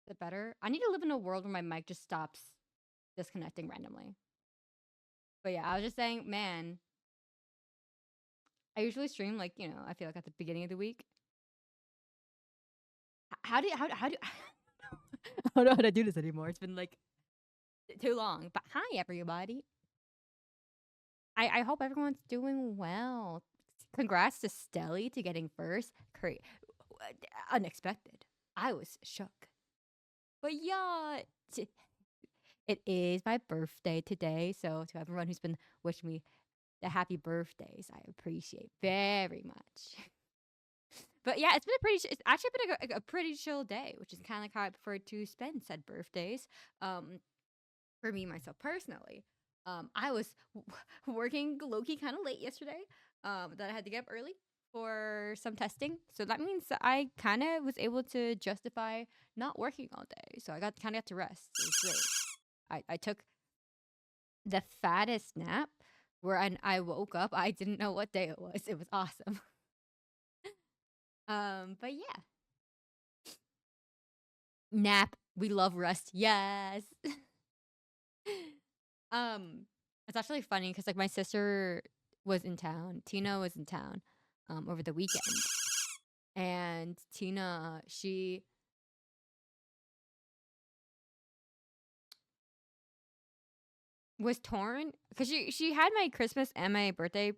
Is it better? I need to live in a world where my mic just stops disconnecting randomly. But yeah, I was just saying, man, I usually stream like, I feel like at the beginning of the week. How do I don't know how to do this anymore. It's been like too long. But hi everybody. I hope everyone's doing well. Congrats to Stelly to getting first. Unexpected. I was shook. But yeah, it is my birthday today. So to everyone who's been wishing me the happy birthdays, I appreciate very much. But yeah, it's actually been a pretty chill day, which is kind of like how I prefer to spend said birthdays. For me myself personally, I was working low key kind of late yesterday. That I had to get up early for some testing, so that means that I kind of was able to justify not working all day. So I got to rest. It was great. I took the fattest nap where I woke up. I didn't know what day it was. It was awesome. But yeah, nap. We love rest. Yes. um, it's actually funny because like my sister was in town. Tina was in town, over the weekend, and Tina she was torn because she had my Christmas and my birthday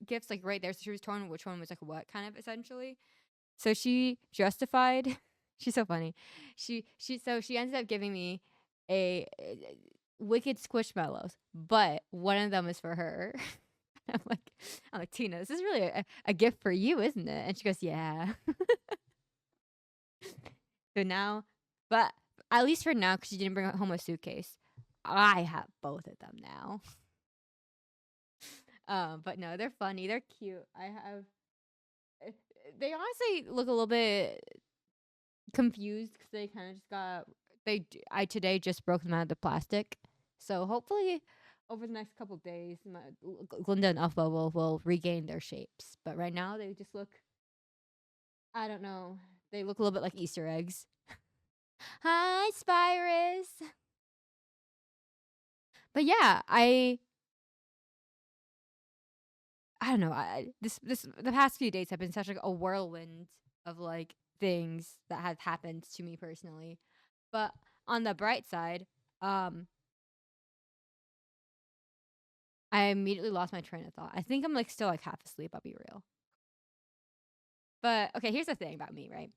gifts like right there, so she was torn which one was like what kind of essentially. So she justified. She's so funny. She ended up giving me a wicked squishmallows, but one of them is for her. I'm like, I'm like Tina, this is really a gift for you, isn't it? And she goes, yeah. So now, but at least for now, because she didn't bring home a suitcase, I have both of them now. But no, they're funny. They're cute. I have. eh, They honestly look a little bit confused because they kind of just got. I today just broke them out of the plastic, so hopefully over the next couple days, Glinda and Elfba will regain their shapes. But right now, they just look. I don't know. They look a little bit like Easter eggs. Hi, Spyrus. But yeah, I don't know. This the past few days have been such like a whirlwind of like things that have happened to me personally. But on the bright side, um, I immediately lost my train of thought. I think I'm like still like half asleep. I'll be real. But okay, here's the thing about me, right?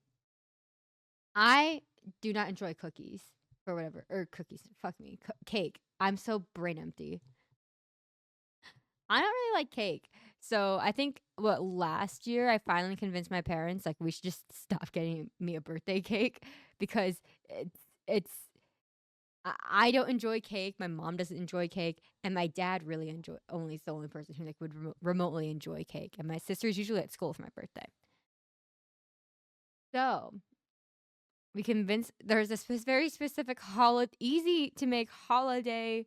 I do not enjoy cookies or whatever, or cookies. Fuck me, cake. I'm so brain empty. I don't really like cake. So I think what last year I finally convinced my parents like we should just stop getting me a birthday cake because it's I don't enjoy cake. My mom doesn't enjoy cake, and my dad really enjoy only is the only person who like would remotely enjoy cake. And my sister's usually at school for my birthday. So we convinced there's this very specific holiday, easy to make holiday,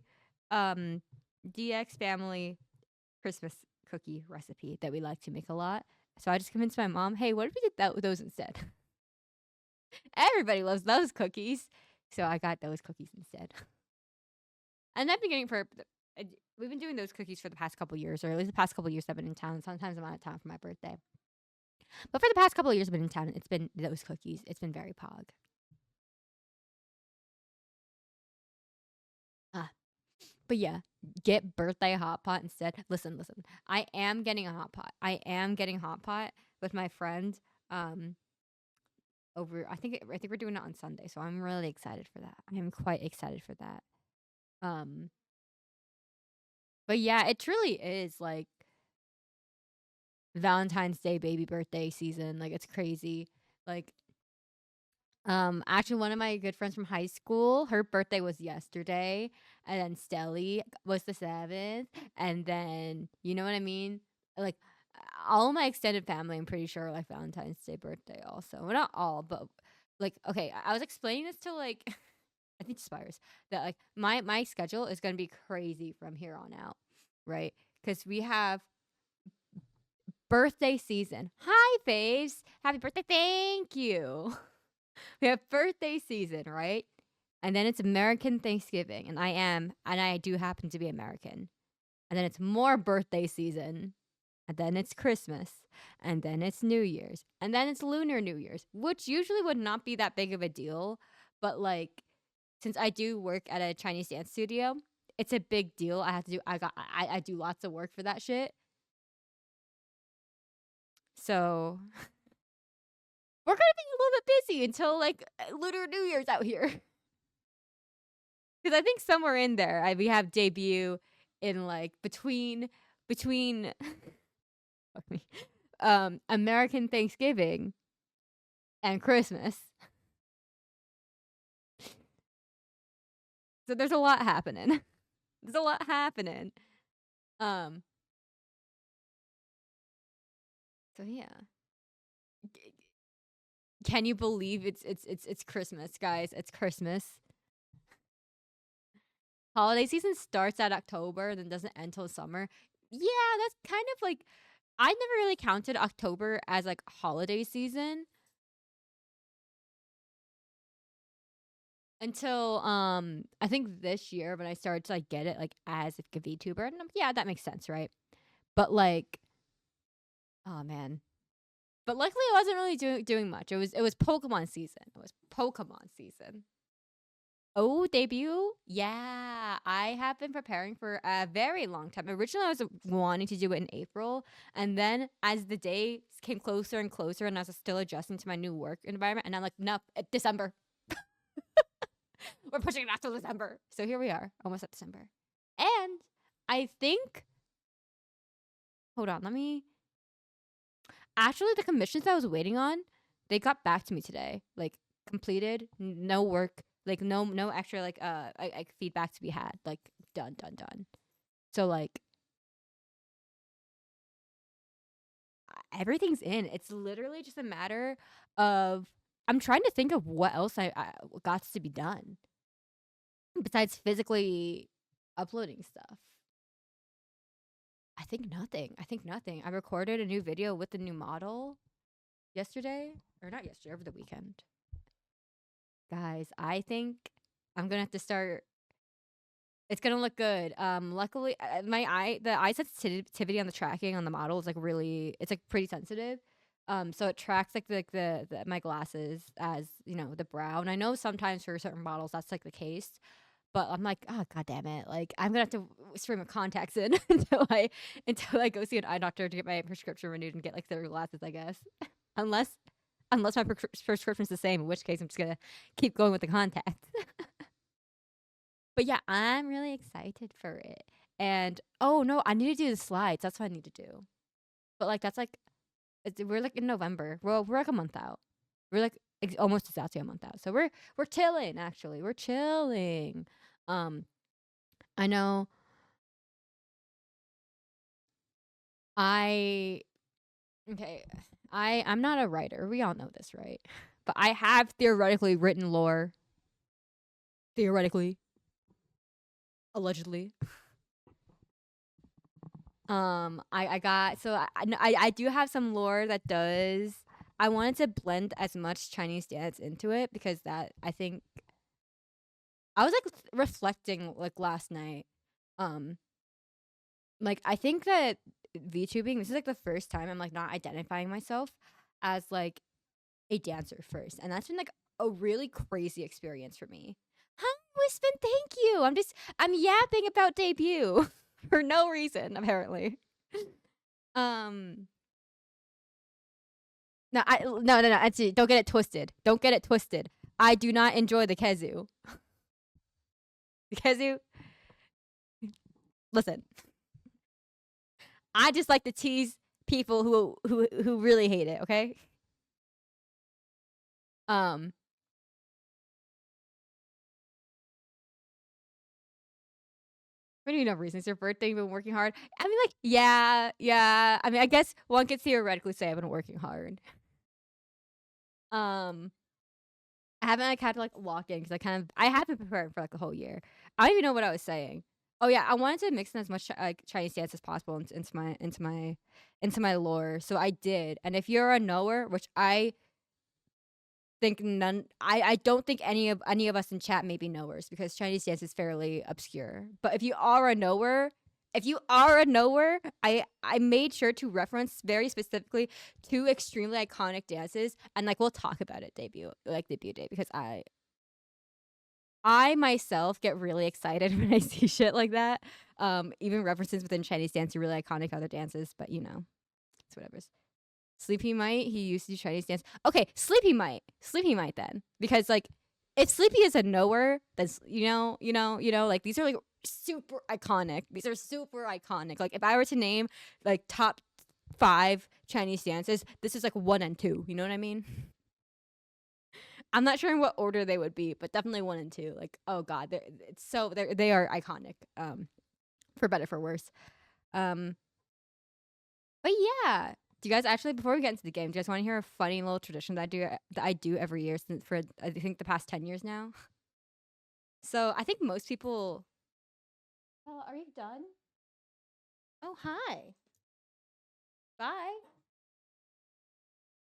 um, DX family Christmas cookie recipe that we like to make a lot. So I just convinced my mom, hey, what if we did those instead? Everybody loves those cookies. So I got those cookies instead. And I've been getting we've been doing those cookies for the past couple years, or at least the past couple years I've been in town. Sometimes I'm out of town for my birthday. But for the past couple of years I've been in town, it's been those cookies. It's been very pog. Ah, but yeah, get birthday hot pot instead. Listen. I am getting a hot pot. I am getting hot pot with my friend. Um, I think we're doing it on Sunday, so I'm really excited for that. I am quite excited for that. Um, but yeah, it truly is like Valentine's Day baby birthday season. Like it's crazy. Like actually one of my good friends from high school, her birthday was yesterday, and then Stelly was the 7th, and then you know what I mean? Like all my extended family, I'm pretty sure like Valentine's Day birthday also. Well, not all, but like okay, I was explaining this to like I think Spires that like my schedule is going to be crazy from here on out, right? Cuz we have birthday season. Hi, Faves. Happy birthday. Thank you. We have birthday season, right? And then it's American Thanksgiving, and I do happen to be American. And then it's more birthday season, and then it's Christmas, and then it's New Year's, and then it's Lunar New Year's, which usually would not be that big of a deal, but like since I do work at a Chinese dance studio, it's a big deal. I have to do I do lots of work for that shit. So we're gonna be a little bit busy until like Lunar New Year's out here. Because I think somewhere in there, we have debut in like between fuck me, American Thanksgiving and Christmas. So there's a lot happening. There's a lot happening. Um. So yeah. Can you believe it's Christmas, guys? It's Christmas. Holiday season starts at October and then doesn't end till summer. Yeah, that's kind of like I never really counted October as like holiday season until I think this year when I started to like get it like as a VTuber. And yeah, that makes sense, right? But like, oh man. But luckily, I wasn't really doing much. It was Pokemon season. It was Pokemon season. Oh, debut? Yeah, I have been preparing for a very long time. Originally, I was wanting to do it in April, and then as the days came closer and closer, and I was still adjusting to my new work environment, and I'm like, nope, December. We're pushing it back till December. So here we are, almost at December. And I think, hold on, let me. Actually, the commissions I was waiting on, they got back to me today. Like completed, no work, like no extra like feedback to be had. Like done. So like everything's in. It's literally just a matter of I'm trying to think of what else I got to be done besides physically uploading stuff. I think nothing. I recorded a new video with the new model yesterday, or not yesterday, over the weekend. Guys, I think I'm gonna have to start. It's gonna look good. Luckily, the eye sensitivity on the tracking on the model is like really, it's like pretty sensitive. So it tracks like the my glasses as the brow. And I know sometimes for certain models that's like the case, but I'm like, oh god damn it! Like I'm gonna have to stream my contacts in until I go see an eye doctor to get my prescription renewed and get like their glasses. I guess unless my prescription's the same, in which case I'm just gonna keep going with the contacts. But yeah, I'm really excited for it. And oh no, I need to do the slides. That's what I need to do. But like that's like we're like in November. We're like a month out. We're like almost exactly a month out. So we're chilling actually. We're chilling. Um I know I okay. I'm not a writer. We all know this, right? But I have theoretically written lore. Theoretically. Allegedly. I got so I do have some lore that does. I wanted to blend as much Chinese dance into it because that I think I was like reflecting like last night. Um, like I think that VTubing, this is like the first time I'm like not identifying myself as like a dancer first, and that's been like a really crazy experience for me. Hi, Wispin, thank you. I'm yapping about debut for no reason apparently. Um, no. Actually, don't get it twisted. Don't get it twisted. I do not enjoy the Kezu. The Kezu. Listen, I just like to tease people who really hate it. Okay. Um. What do you know? Reasons your birthday? You've been working hard. I mean, like, yeah. I mean, I guess one could theoretically say I've been working hard. Um, I haven't like had to like lock in because I have been preparing for like a whole year. I don't even know what I was saying. Oh yeah, I wanted to mix in as much like Chinese dance as possible into my lore, so I did. And if you're a knower, which I think none. I don't think any of us in chat may be knowers because Chinese dance is fairly obscure. But if you are a knower, I made sure to reference very specifically two extremely iconic dances, and like we'll talk about it debut day because I myself get really excited when I see shit like that. Even references within Chinese dance are really iconic other dances, but you know, it's whatever. Sleepy Might, he used to do Chinese dance. Okay, Sleepy Might then, because like if Sleepy is a knower, that's like these are like super iconic. These are super iconic. Like if I were to name like top 5 Chinese dances, this is like 1 and 2. You know what I mean? I'm not sure in what order they would be, but definitely 1 and 2. Like oh god, they are iconic. For better for worse. But yeah, do you guys actually before we get into the game, do you guys want to hear a funny little tradition that I do every year since for I think the past 10 years now? So I think most people. Oh, are you done? Oh, hi. Bye.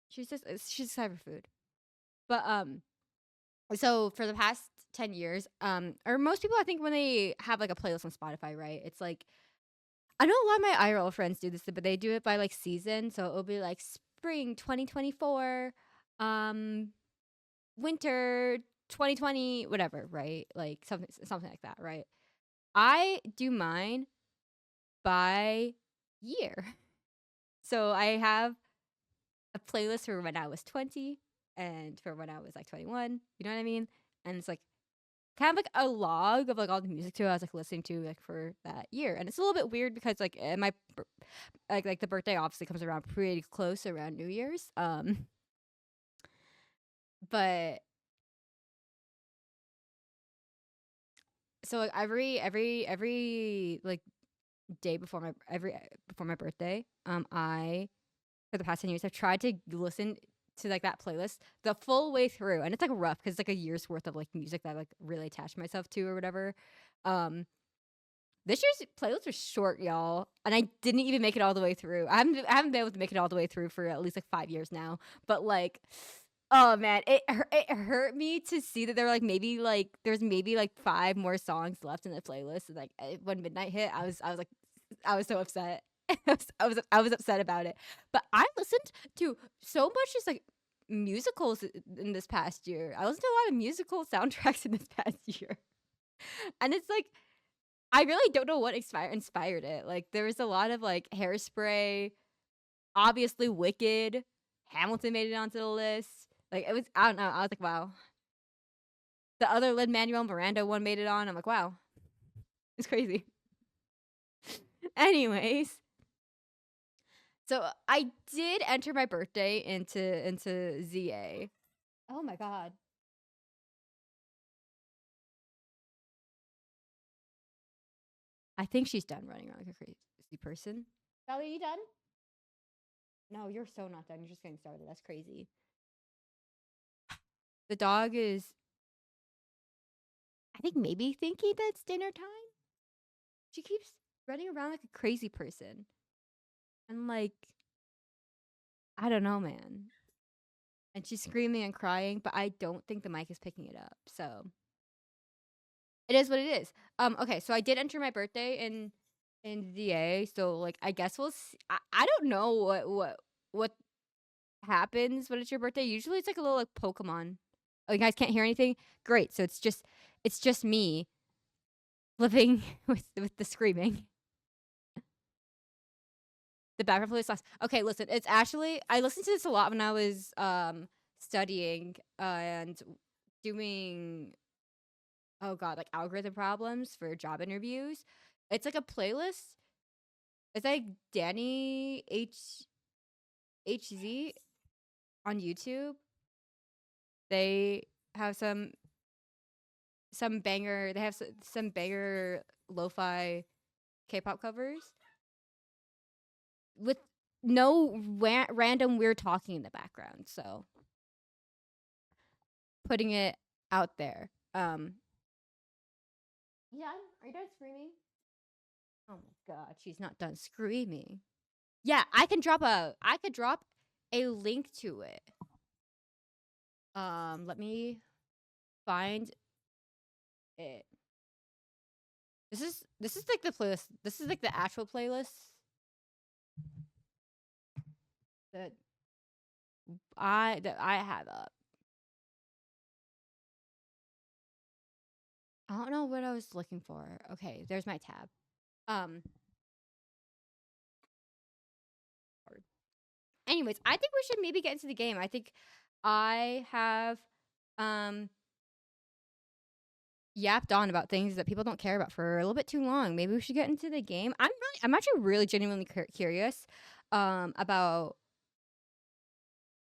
She's excited for food. But so for the past 10 years, or most people I think when they have like a playlist on Spotify, right? It's like I know a lot of my IRL friends do this, but they do it by like season. So it'll be like spring 2024, winter 2020, whatever, right? Like something like that, right? I do mine by year. So I have a playlist for when I was 20 and for when I was like 21. You know what I mean? And it's like kind of like a log of like all the music too I was like listening to like for that year. And it's a little bit weird because like my like the birthday obviously comes around pretty close around New Year's. But so like every like day before my birthday, I for the past 10 years I've tried to listen to like that playlist the full way through, and it's like rough because it's like a year's worth of like music that I like really attached myself to or whatever. This year's playlist was short, y'all, and I didn't even make it all the way through. I haven't been able to make it all the way through for at least like 5 years now. But like, oh man, it hurt me to see that there were like there's maybe like 5 more songs left in the playlist. And like when midnight hit, I was so upset. I was upset about it. But I listened to so much just like musicals in this past year. I listened to a lot of musical soundtracks in this past year, and it's like I really don't know what inspired it. Like there was a lot of like Hairspray, obviously Wicked, Hamilton made it onto the list. Like it was I don't know. I was like, wow. The other Lin-Manuel Miranda one made it on. I'm like, wow. It's crazy. Anyways, so I did enter my birthday into ZA. Oh my god. I think she's done running around like a crazy person. Sally, are you done? No, you're so not done. You're just getting started. That's crazy. The dog is, I think, maybe thinking that it's dinner time. She keeps running around like a crazy person. And like, I don't know, man. And she's screaming and crying, but I don't think the mic is picking it up. So it is what it is. Okay, so I did enter my birthday in ZA. So like, I guess we'll see. I don't know what happens when it's your birthday. Usually it's like a little like Pokemon. Oh, you guys can't hear anything? Great. So it's just me living with the screaming. The background playlist last. Okay, listen. It's actually I listened to this a lot when I was studying and doing oh god like algorithm problems for job interviews. It's like a playlist. It's like Danny HZ on YouTube. They have some banger. They have some banger lo-fi K-pop covers with no random weird talking in the background. So putting it out there. Yeah, are you done screaming? Oh my god, she's not done screaming. Yeah, I could drop a link to it. Let me find it. This is like the playlist. This is like the actual playlist that I have up. I don't know what I was looking for. Okay, there's my tab. Um. Anyways, I think we should maybe get into the game. I think I have um yapped on about things that people don't care about for a little bit too long. Maybe we should get into the game. I'm actually really genuinely curious about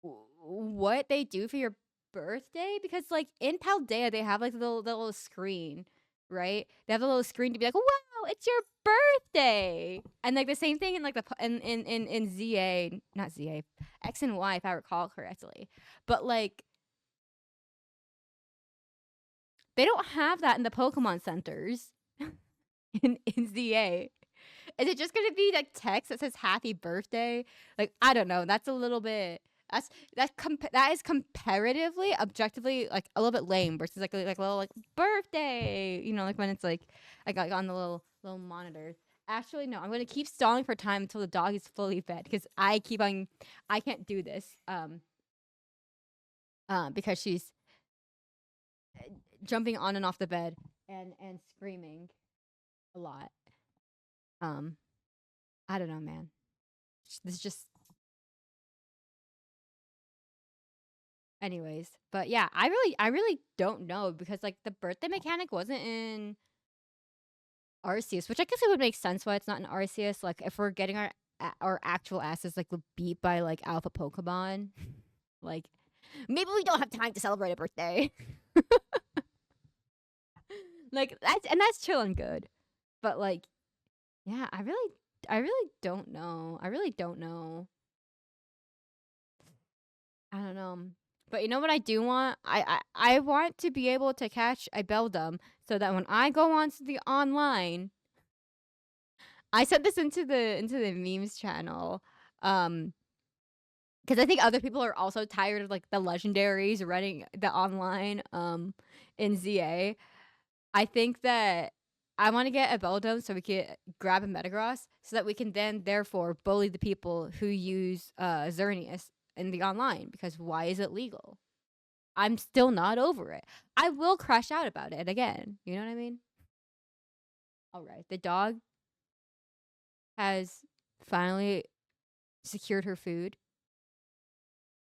what they do for your birthday, because like in Paldea they have like the little screen, right? They have a little screen to be like, wow, it's your birthday. And like the same thing in like the in ZA, not ZA, X and Y, if I recall correctly. But like they don't have that in the Pokemon centers in ZA. Is it just gonna be like text that says happy birthday? Like, I don't know. That's a little bit that is comparatively, objectively like a little bit lame versus like a little like birthday, you know, like when it's like on the little monitors. Actually, no, I'm gonna keep stalling for time until the dog is fully fed, because I can't do this. Because she's jumping on and off the bed and screaming a lot. I don't know, man. This is just. Anyways, but yeah, I really don't know, because like the birthday mechanic wasn't in Arceus, which I guess it would make sense why it's not in Arceus. Like if we're getting our actual asses like beat by like alpha Pokemon, like maybe we don't have time to celebrate a birthday. Like that's chill and good, but like, yeah, I really don't know. I really don't know. I don't know. But you know what I do want? I want to be able to catch a Beldum so that when I go onto the online, I sent this into the memes channel. Because I think other people are also tired of like the legendaries running the online in ZA. I think that I want to get a Beldum so we can grab a Metagross so that we can then therefore bully the people who use Xerneas in the online, because why is it legal? I'm still not over it. I will crash out about it again. You know what I mean? All right. The dog has finally secured her food.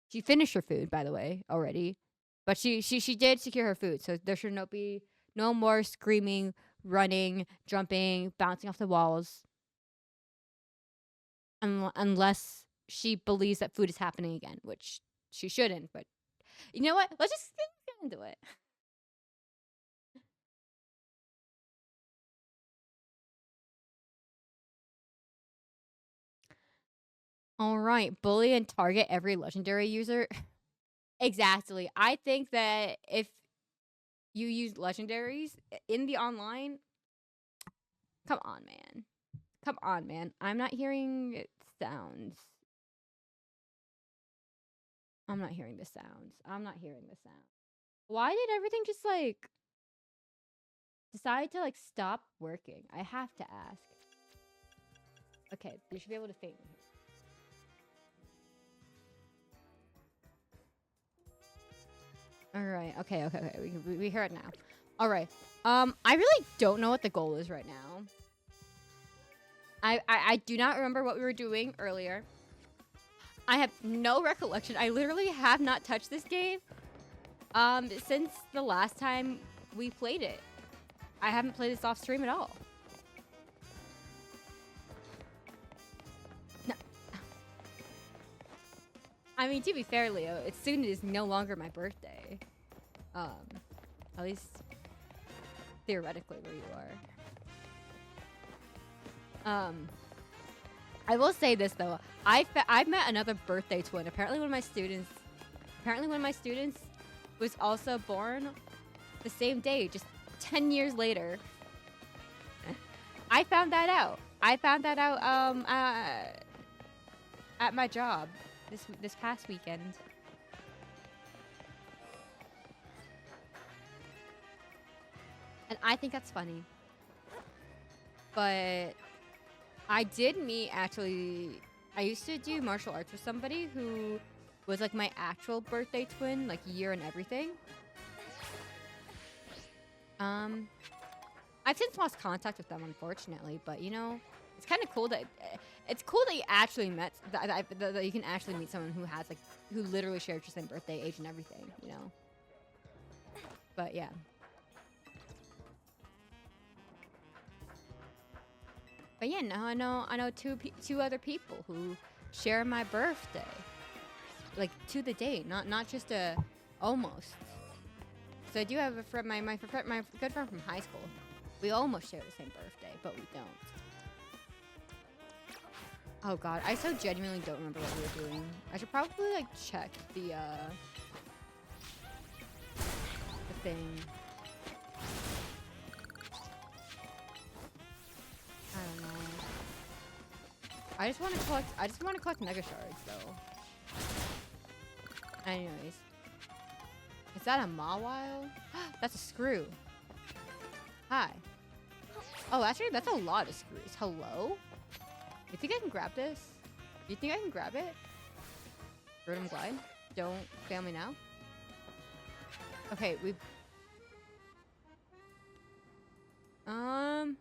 She finished her food, by the way, already. But she did secure her food, so there should be no more screaming, running, jumping, bouncing off the walls. Unless she believes that food is happening again, which she shouldn't. But you know what? Let's just get into it. All right, bully and target every legendary user. Exactly. I think that if you use legendaries in the online, come on, man. Come on, man. I'm not hearing sounds. I'm not hearing the sounds. I'm not hearing the sound. Why did everything just like decide to like stop working? I have to ask. Okay, you should be able to faint me. All right. Okay. We hear it now. All right. I really don't know what the goal is right now. I do not remember what we were doing earlier. I have no recollection. I literally have not touched this game since the last time we played it. I haven't played this off stream at all. No. I mean, to be fair, Leo, it soon is no longer my birthday. At least theoretically where you are. I will say this though. I've met another birthday twin. Apparently one of my students was also born the same day, just 10 years later. I found that out. At my job this past weekend. And I think that's funny. But I did meet, actually, I used to do martial arts with somebody who was like my actual birthday twin, like year and everything. I've since lost contact with them, unfortunately, but you know, it's kind of cool that you actually met that you can actually meet someone who has like who literally shares your same birthday, age, and everything, you know. But yeah. But yeah, now I know two other people who share my birthday, like to the date, not just a almost. So I do have a friend, my good friend from high school. We almost share the same birthday, but we don't. Oh god, I so genuinely don't remember what we were doing. I should probably like check the thing. I don't know. I just want to collect mega shards though. Anyways. Is that a Mawile? That's a screw. Hi. Oh, actually, that's a lot of screws. Hello? You think I can grab this? You think I can grab it? Rotom Glide? Don't fail me now. Okay, we... Oh,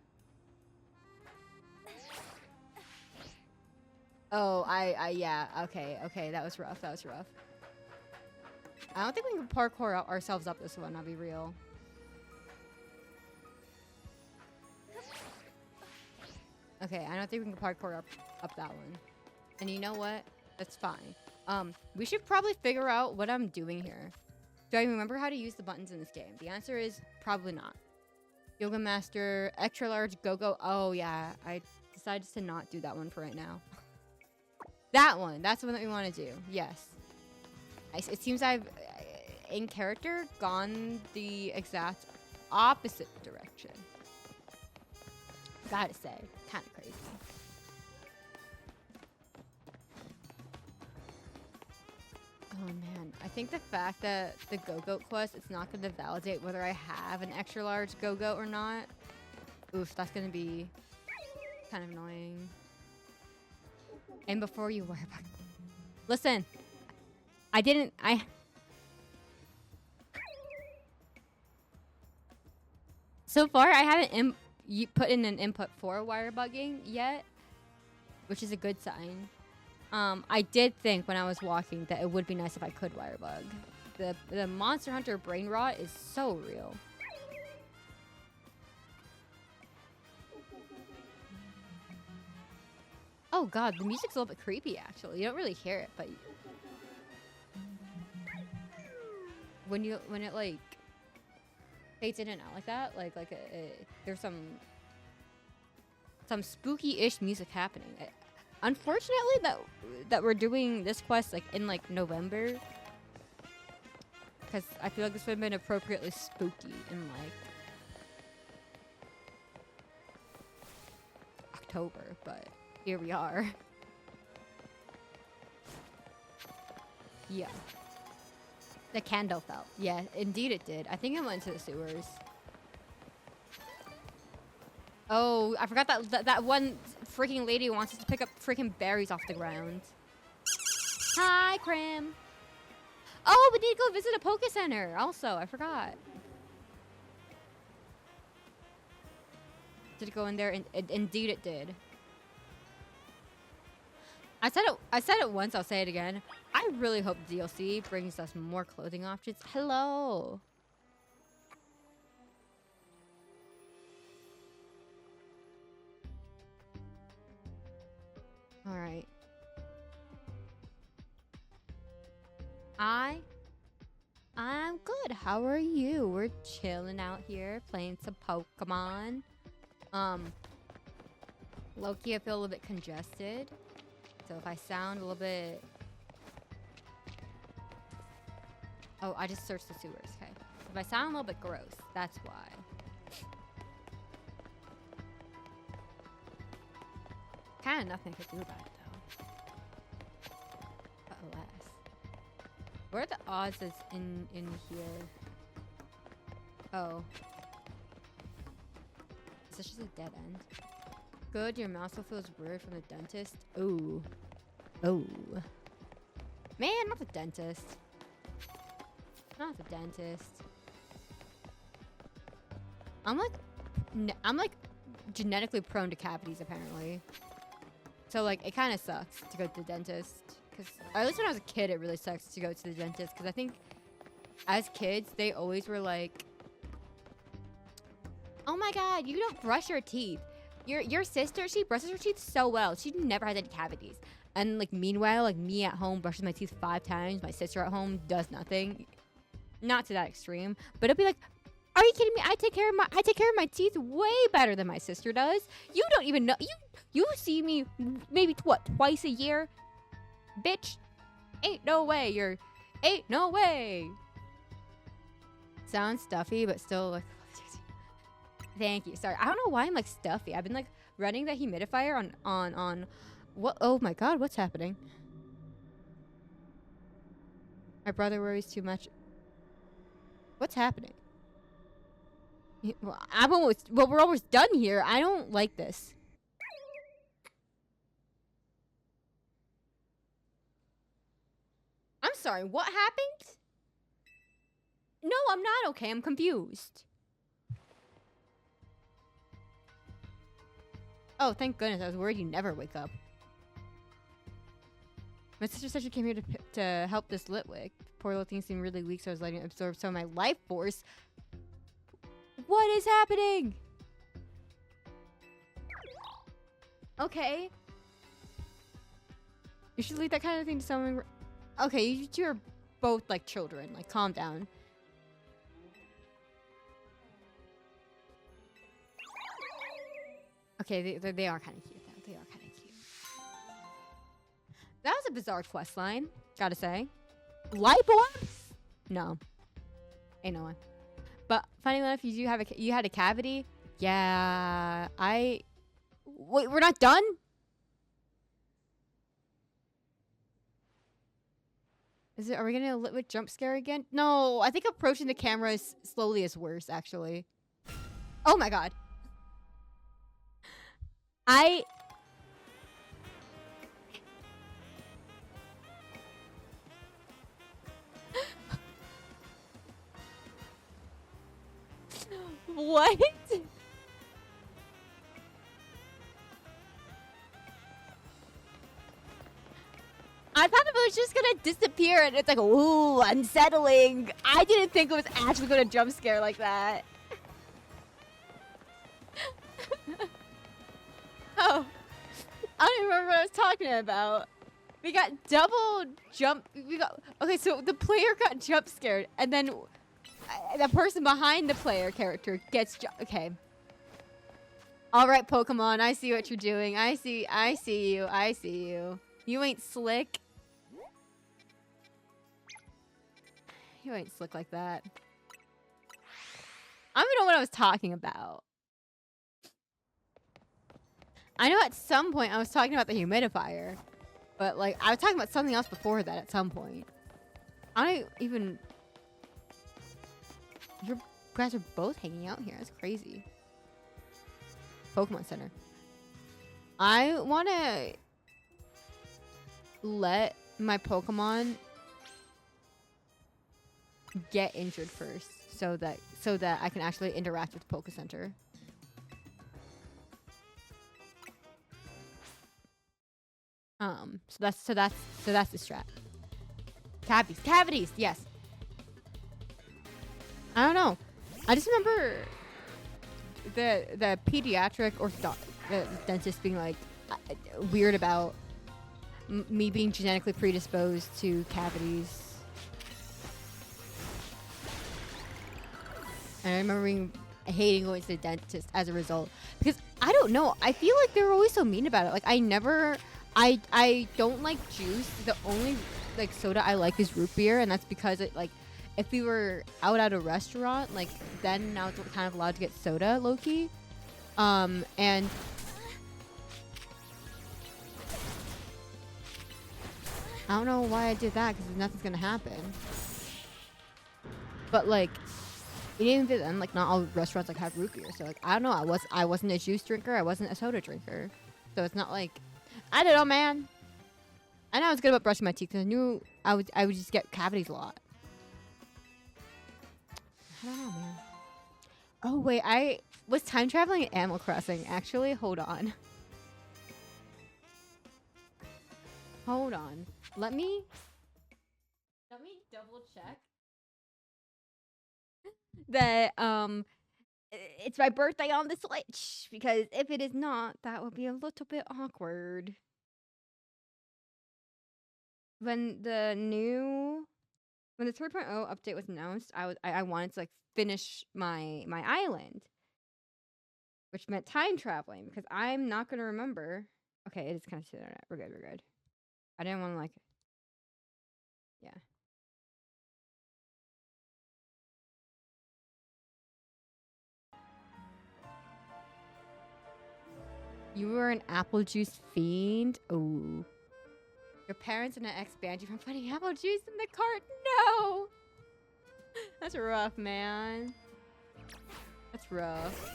yeah, okay, that was rough, I don't think we can parkour ourselves up this one, I'll be real. Okay, I don't think we can parkour up that one. And you know what? That's fine. We should probably figure out what I'm doing here. Do I remember how to use the buttons in this game? The answer is probably not. Yoga Master, Extra Large, Go-Go. Oh, yeah. I decided to not do that one for right now. That one. That's the one that we want to do. Yes. It seems I've, in character, gone the exact opposite direction. Gotta say, kind of crazy. Oh man, I think the fact that the Go-Goat quest, it's not going to validate whether I have an extra large Go-Goat or not. Oof, that's going to be kind of annoying. And before you worry about... Listen, So far, I haven't put in an input for wire bugging yet, which is a good sign. I did think when I was walking that it would be nice if I could wire bug. The Monster Hunter brain rot is so real. Oh god, the music's a little bit creepy actually. You don't really hear it, but when it like fades in and out like that, like there's some spooky-ish music happening. Unfortunately, that we're doing this quest like in like November, because I feel like this would have been appropriately spooky in like October, but here we are. Yeah. The candle fell. Yeah, indeed it did. I think it went into the sewers. Oh, I forgot that one freaking lady wants us to pick up freaking berries off the ground. Hi, Crim. Oh, we need to go visit a Poke Center. Also, I forgot. Did it go in there? Indeed, it did. I said it once. I'll say it again. I really hope DLC brings us more clothing options. Hello. All right. I'm good. How are you? We're chilling out here playing some Pokemon. Low-key, I feel a little bit congested. So if I sound a little bit... Oh, I just searched the sewers. Okay. If I sound a little bit gross, that's why. Kind of nothing I could do about it, though. But alas. What are the odds that's in here? Oh. It's just a dead end. Good, your mouth still feels weird from the dentist. Ooh. Oh. Man, not the dentist. Not the dentist. I'm like genetically prone to cavities apparently. So like it kind of sucks to go to the dentist. Cause at least when I was a kid, it really sucks to go to the dentist. Cause I think as kids, they always were like, "Oh my God, you don't brush your teeth. Your sister, she brushes her teeth so well. She never has any cavities." And like meanwhile, like me at home brushes my teeth 5 times. My sister at home does nothing. Not to that extreme, but it'd be like, "Are you kidding me? I take care of my teeth way better than my sister does. You don't even know. You see me maybe twice a year, bitch. Ain't no way. Ain't no way." Sounds stuffy, but still like. Thank you. Sorry, I don't know why I'm like stuffy. I've been like running the humidifier on. What? Oh my God, what's happening? My brother worries too much. What's happening? Well, we're almost done here. I don't like this. I'm sorry, what happened? No, I'm not okay. I'm confused. Oh, thank goodness. I was worried you never wake up. My sister said she came here to help this Litwick. Poor little thing seemed really weak, so I was letting it absorb some of my life force. What is happening? Okay. You should leave that kind of thing to someone. Okay, you two are both like children. Like, calm down. Okay, they are kind of cute though. They are kind of cute. That was a bizarre quest line, gotta say. Light orbs? No, ain't no one. But funny enough, you had a cavity. Yeah, wait, we're not done. Are we getting a Litwick jump scare again? No, I think approaching the camera slowly is worse, actually. Oh my God. What? I thought it was just gonna disappear and it's like, ooh, unsettling. I didn't think it was actually gonna jump scare like that. Oh, I don't even remember what I was talking about. We got double jump. Okay, so the player got jump scared, and then the person behind the player character gets okay. All right, Pokemon, I see what you're doing. I see you. You ain't slick. You ain't slick like that. I don't even know what I was talking about. I know at some point I was talking about the humidifier, but like I was talking about something else before that at some point. I don't even. You guys are both hanging out here. That's crazy. Pokemon Center. I want to let my Pokemon get injured first, so that I can actually interact with the Poke Center. So that's the strat. Cavities, yes. I don't know. I just remember the pediatric the dentist being like weird about me being genetically predisposed to cavities. And I remember hating going to the dentist as a result, because I don't know. I feel like they were always so mean about it. Like I don't like juice. The only like soda I like is root beer, and that's because it like if we were out at a restaurant, like then now it's kind of allowed to get soda low-key. And I don't know why I did that, because nothing's gonna happen. But like even then, like, not all restaurants like have root beer. So like, I don't know. I wasn't a juice drinker. I wasn't a soda drinker. So it's not like, I don't know, man. I know I was good about brushing my teeth because I knew I would just get cavities a lot. I don't know, man. Oh wait, I was time traveling in Animal Crossing. Actually, hold on. Hold on. Let me double check that it's my birthday on the Switch, because if it is not, that would be a little bit awkward. When the 3.0 update was announced, I wanted to like finish my island, which meant time traveling because I'm not gonna remember. Okay, it is kind of to the internet. We're good. We're good. I didn't want to like, yeah. You were an apple juice fiend. Oh. Your parents didn't expand you from putting apple juice in the cart. No. That's rough, man. That's rough.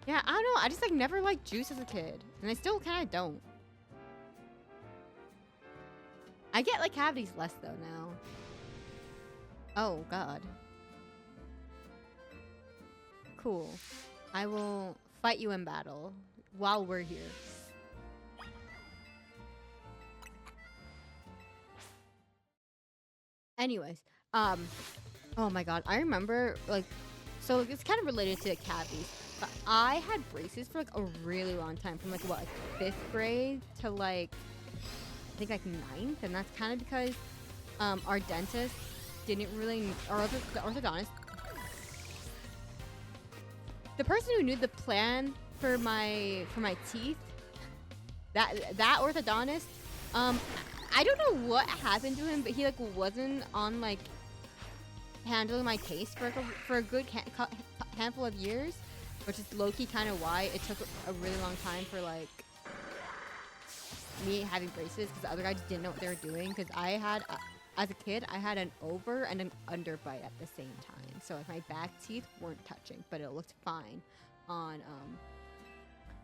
Yeah, I don't know. I just like never liked juice as a kid, and I still kind of don't. I get like cavities less though now. Oh God. Cool. I will fight you in battle while we're here. Anyways, oh my God, I remember like, so it's kind of related to cavities, but I had braces for like a really long time, from like what, like 5th grade to like, I think like 9th, and that's kind of because our dentist didn't really, or the orthodontist, the person who knew the plan for my teeth, that orthodontist, I don't know what happened to him, but he like wasn't on like handling my case for a good handful of years, which is low-key kind of why it took a really long time for like me having braces, because the other guy just didn't know what they were doing. Because I had, as a kid, I had an over and an under bite at the same time, so like my back teeth weren't touching, but it looked fine on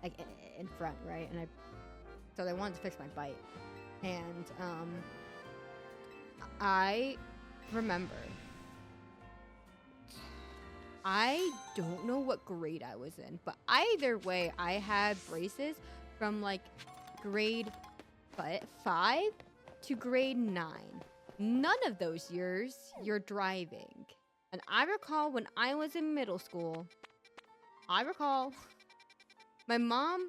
like in front, right? And so they wanted to fix my bite. And I remember, I don't know what grade I was in, but either way, I had braces from like grade 5 to grade 9. None of those years you're driving. And I recall when I was in middle school, my mom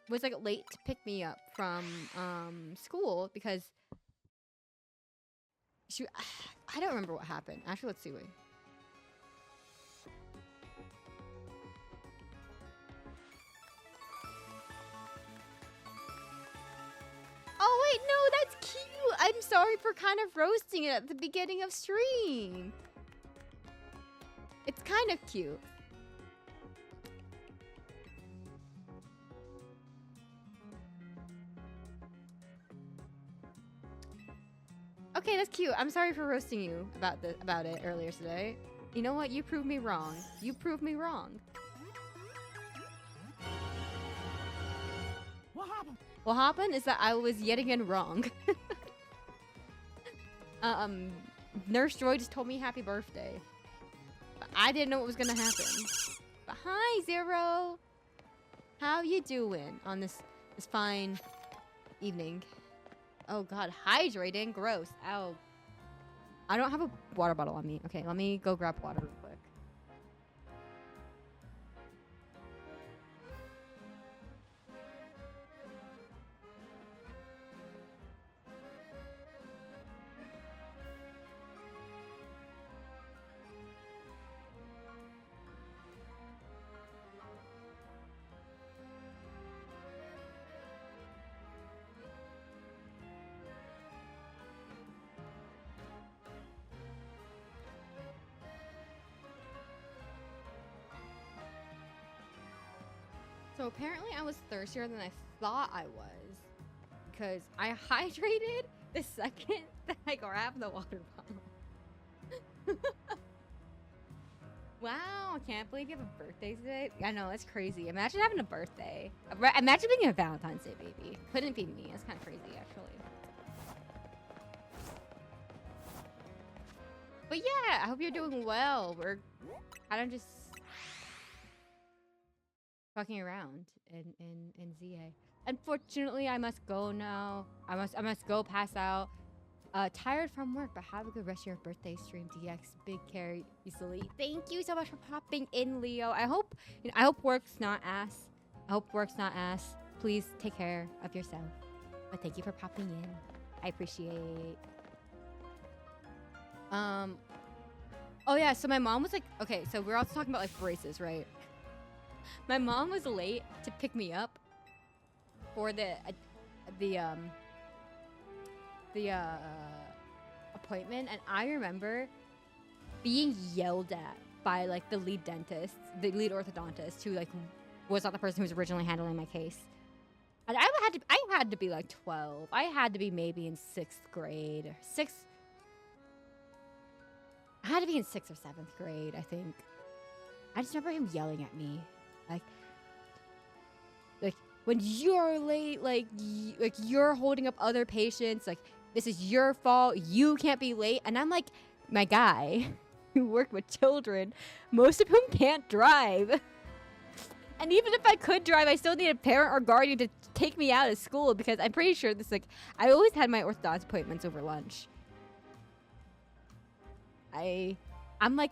was like late to pick me up from school because I don't remember what happened. Actually, let's see. Wait. Oh wait, no, that's cute. I'm sorry for kind of roasting it at the beginning of stream. It's kind of cute. Okay, that's cute. I'm sorry for roasting you about it earlier today. You know what? You proved me wrong. You proved me wrong. What happened? What happened is that I was yet again wrong. Nurse Joy just told me happy birthday, but I didn't know what was gonna happen. But hi, Zero. How you doing on this fine evening? Oh God, hydrating, gross. Ow. I don't have a water bottle on me. Okay, let me go grab water real quick. So apparently I was thirstier than I thought I was, because I hydrated the second that I grabbed the water bottle. Wow, I can't believe you have a birthday today. I know, it's crazy. Imagine having a birthday. Imagine being a Valentine's Day baby. Couldn't be me. It's kind of crazy, actually. But yeah, I hope you're doing well. We're kind of just fucking around in ZA. Unfortunately, I must go now. I must go pass out. Tired from work, but have a good rest of your birthday stream, DX. Big care, easily. Thank you so much for popping in, Leo. I hope work's not ass. I hope work's not ass. Please take care of yourself. But thank you for popping in. I appreciate. Oh yeah. So my mom was like, okay. So we're also talking about like braces, right? My mom was late to pick me up for the appointment, and I remember being yelled at by like the lead dentist, the lead orthodontist, who like was not the person who was originally handling my case. And I had to be like 12. I had to be maybe in 6th grade. I had to be in 6th or 7th grade, I think. I just remember him yelling at me, like when you're late, like you're holding up other patients, like this is your fault. You can't be late. And I'm like, my guy who worked with children, most of whom can't drive. And even if I could drive, I still need a parent or guardian to take me out of school, because I'm pretty sure this, like, I always had my orthodontist appointments over lunch. I'm like,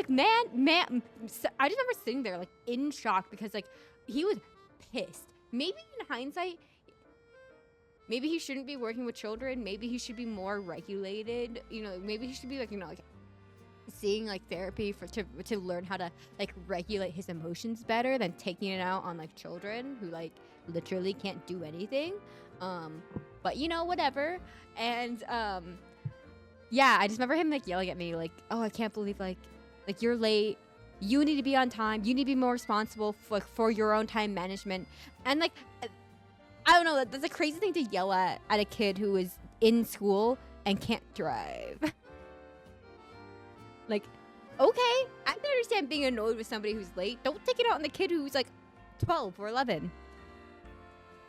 man, I just remember sitting there like in shock, because like he was pissed. Maybe in hindsight, maybe he shouldn't be working with children. Maybe he should be more regulated. You know, maybe he should be like, you know, like seeing like therapy to learn how to like regulate his emotions better than taking it out on like children who like literally can't do anything. But you know, whatever. And yeah, I just remember him like yelling at me like, "Oh, I can't believe like you're late. You need to be on time. You need to be more responsible for your own time management." And like, I don't know, that's a crazy thing to yell at a kid who is in school and can't drive. Like, okay, I can understand being annoyed with somebody who's late. Don't take it out on the kid who's like 12 or 11.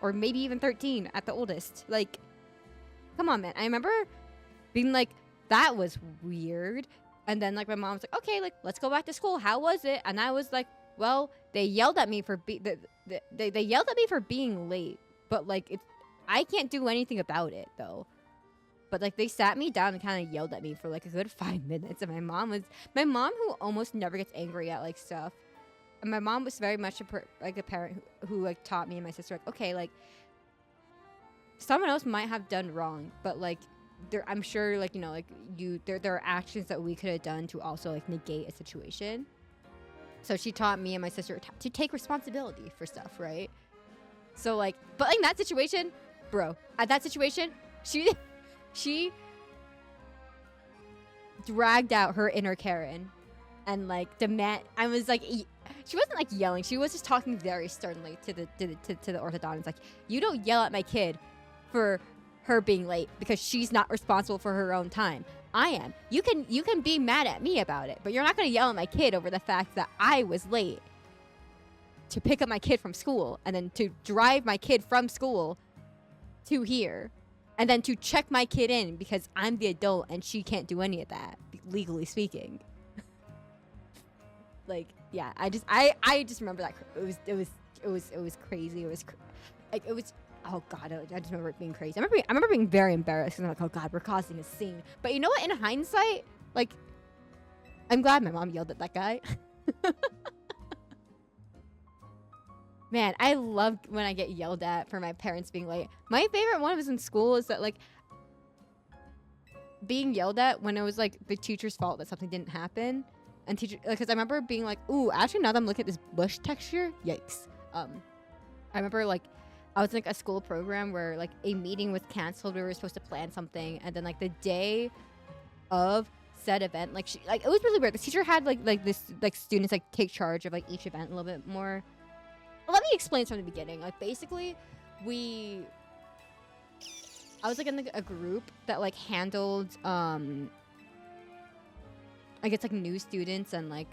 Or maybe even 13 at the oldest. Like, come on, man. I remember being like, that was weird. And then like my mom's like, okay, like let's go back to school. How was it? And I was like, well, they yelled at me for they yelled at me for being late, but like I can't do anything about it though. But like they sat me down and kind of yelled at me for like a good 5 minutes. And my mom, who almost never gets angry at like stuff, and my mom was very much like a parent who like taught me and my sister like, okay, like someone else might have done wrong, but like I'm sure like, you know, like there are actions that we could have done to also like negate a situation. So she taught me and my sister to take responsibility for stuff, right? So like, but like in that situation, bro, at that situation, she dragged out her inner Karen and like I was like, she wasn't like yelling, she was just talking very sternly to the orthodontist, like, you don't yell at my kid for her being late because she's not responsible for her own time. I am. You can be mad at me about it, but you're not going to yell at my kid over the fact that I was late to pick up my kid from school and then to drive my kid from school to here and then to check my kid in because I'm the adult and she can't do any of that, legally speaking. Like, yeah, I just remember that it was crazy. It was oh god, I just remember it being crazy. I remember being very embarrassed and I'm like, oh god, we're causing a scene. But you know what? In hindsight, like, I'm glad my mom yelled at that guy. Man, I love when I get yelled at for my parents being late. My favorite one was in school is that like being yelled at when it was like the teacher's fault that something didn't happen. And teacher, because I remember being like, ooh, actually now that I'm looking at this bush texture, yikes. I remember like I was in like a school program where like a meeting was canceled. We were supposed to plan something, and then like the day of said event, like it was really weird. The teacher had like this like students like take charge of like each event a little bit more. Well, let me explain from the beginning. Like basically, I was like in a group that like handled I guess like new students and like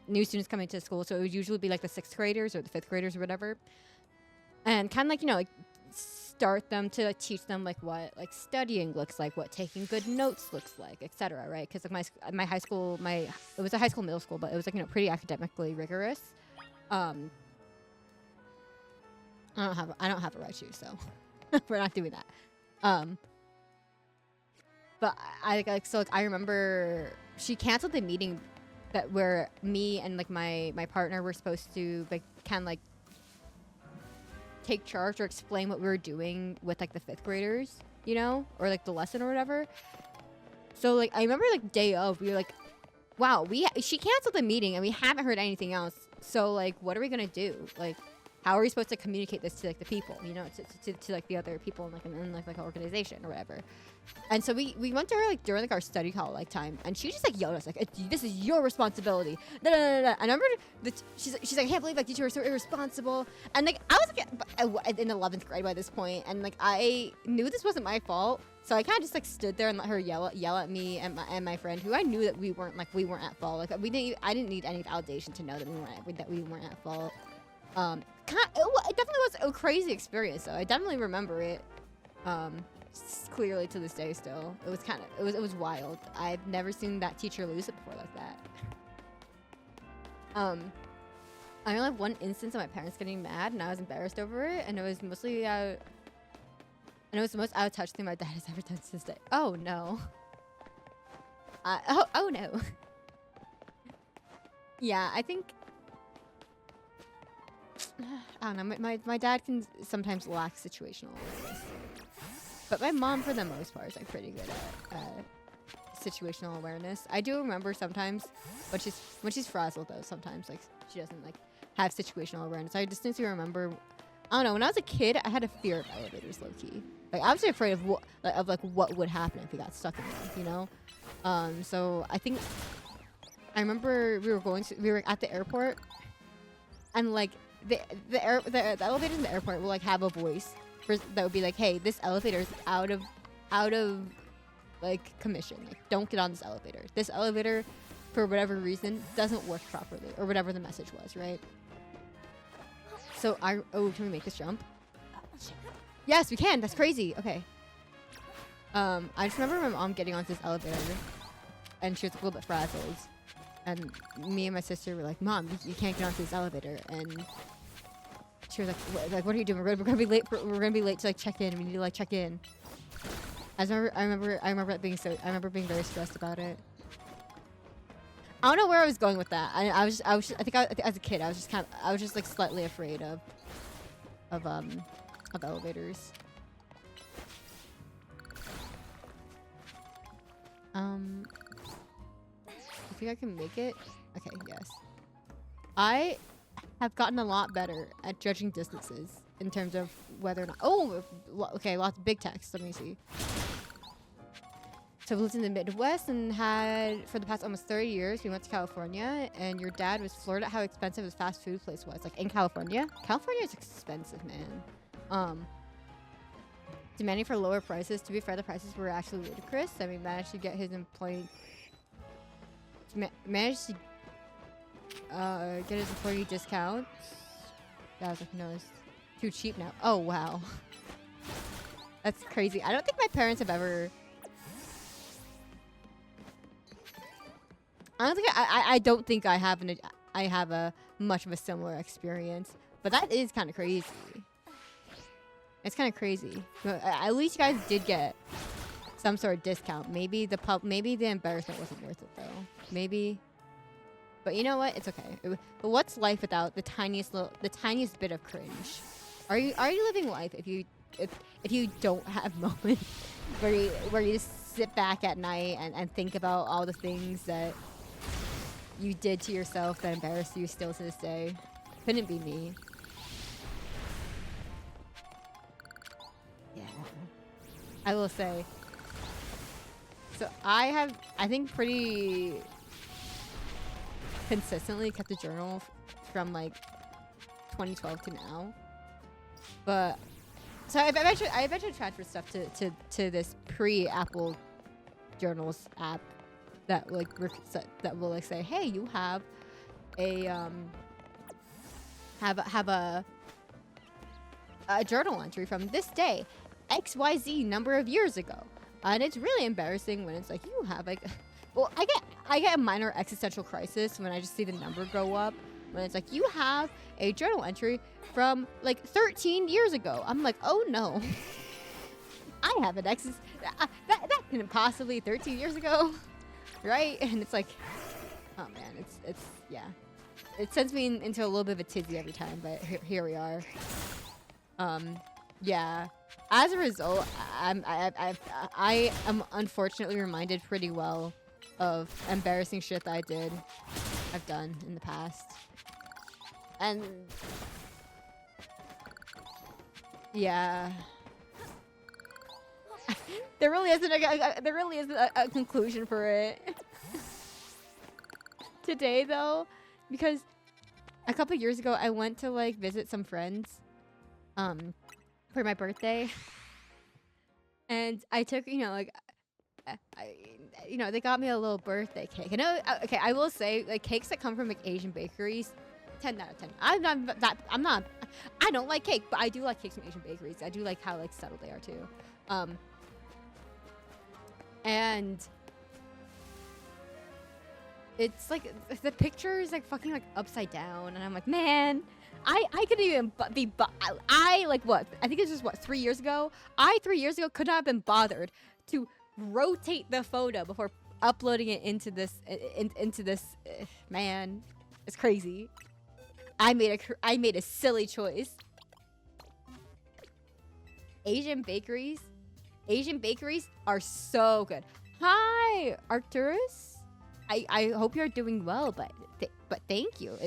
new students coming to school. So it would usually be like the 6th graders or the 5th graders or whatever, and kind of like, you know, like start them to like teach them like what like studying looks like, what taking good notes looks like, etc. Right? Because like my high school, it was a high school middle school, but it was like, you know, pretty academically rigorous. I don't have a right to, so we're not doing that. But I like so like I remember she canceled the meeting that where me and like my partner were supposed to like kind of like take charge or explain what we were doing with like the 5th graders, you know, or like the lesson or whatever. So like I remember like day of we were like, wow, she canceled the meeting and we haven't heard anything else. So like what are we gonna do? Like how are we supposed to communicate this to like the people, you know, to like the other people in like an organization or whatever? And so we went to her like during like our study hall like time, and she just like yelled at us like, "This is your responsibility." No. And I remember she's like, "I can't believe like you two are so irresponsible." And like I was like in 11th grade by this point, and like I knew this wasn't my fault, so I kind of just like stood there and let her yell at me and my friend, who I knew that we weren't at fault. Like I didn't need any validation to know that we weren't at fault. It definitely was a crazy experience, though. I definitely remember it. Clearly to this day still. It was wild. I've never seen that teacher lose it before like that. I only have one instance of my parents getting mad and I was embarrassed over it, and it was mostly and it was the most out of touch thing my dad has ever done to this day. Oh no. Oh no. Yeah, I think I don't know, my dad can sometimes lack situational awareness. But my mom, for the most part, is like pretty good at situational awareness. I do remember sometimes when she's frazzled though. Sometimes like she doesn't like have situational awareness. I distinctly remember, I don't know, when I was a kid, I had a fear of elevators, low key. Like I was afraid of what would happen if we got stuck in there, you know. So I think I remember we were at the airport, and like the elevators in the airport will like have a voice that would be like, "Hey, this elevator is out of like commission. Like, don't get on this elevator. This elevator, for whatever reason, doesn't work properly," or whatever the message was, right? So can we make this jump? Yes, we can. That's crazy. Okay. I just remember my mom getting onto this elevator, and she was a little bit frazzled, and me and my sister were like, "Mom, you can't get onto this elevator," and she was like, "What are you doing? We're gonna be late. We're gonna be late to like check in. We need to like check in." I remember being very stressed about it. I don't know where I was going with that. I think as a kid, I was just like slightly afraid of elevators. I think I can make it. Okay, yes. I have gotten a lot better at judging distances in terms of whether or not. Oh, okay, lots of big text. Let me see. So we lived in the Midwest and had, for the past almost 30 years, we went to California, and your dad was floored at how expensive his fast food place was. Like, in California? California is expensive, man. Demanding for lower prices. To be fair, the prices were actually ludicrous. And we managed to get his employee... managed to get his employee discounts. Yeah, I was like, no, it's too cheap now. Oh, wow. That's crazy. I don't think my parents have ever... I don't think I have a much of a similar experience, but that is kind of crazy. It's kind of crazy. At least you guys did get some sort of discount. Maybe the embarrassment wasn't worth it though. Maybe, but you know what? It's okay. But what's life without the tiniest bit of cringe? Are you living life if you don't have moments where you just sit back at night and think about all the things that you did to yourself that embarrass you still to this day? Couldn't be me. Yeah. I will say. So I think pretty consistently kept a journal from like 2012 to now. But so I eventually transferred stuff to this pre-Apple Journals app. that like that will like say, hey, you have a a journal entry from this day, XYZ number of years ago. And it's really embarrassing when it's like you have like, well, I get a minor existential crisis when I just see the number go up. When it's like you have a journal entry from like 13 years ago. I'm like, oh no, I have an that couldn't possibly 13 years ago, right? And it's like, oh man, it's yeah, it sends me into a little bit of a tizzy every time. But here we are. Yeah. As a result, I am unfortunately reminded pretty well of embarrassing shit that I've done in the past. And yeah, there really isn't a conclusion for it today though, because a couple years ago I went to like visit some friends for my birthday, and I took, you know, like they got me a little birthday cake. I know, okay, I will say, like, cakes that come from like Asian bakeries, 10 out of 10. I don't like cake, but I do like cakes from Asian bakeries. I do like how like subtle they are too. And it's like the picture is like fucking like upside down, and I'm like, man, I couldn't even be I like what? I think it's just what, 3 years ago. 3 years ago could not have been bothered to rotate the photo before uploading it into this man. It's crazy. I made a silly choice. Asian bakeries are so good. Hi, Arcturus. I hope you're doing well, but thank you.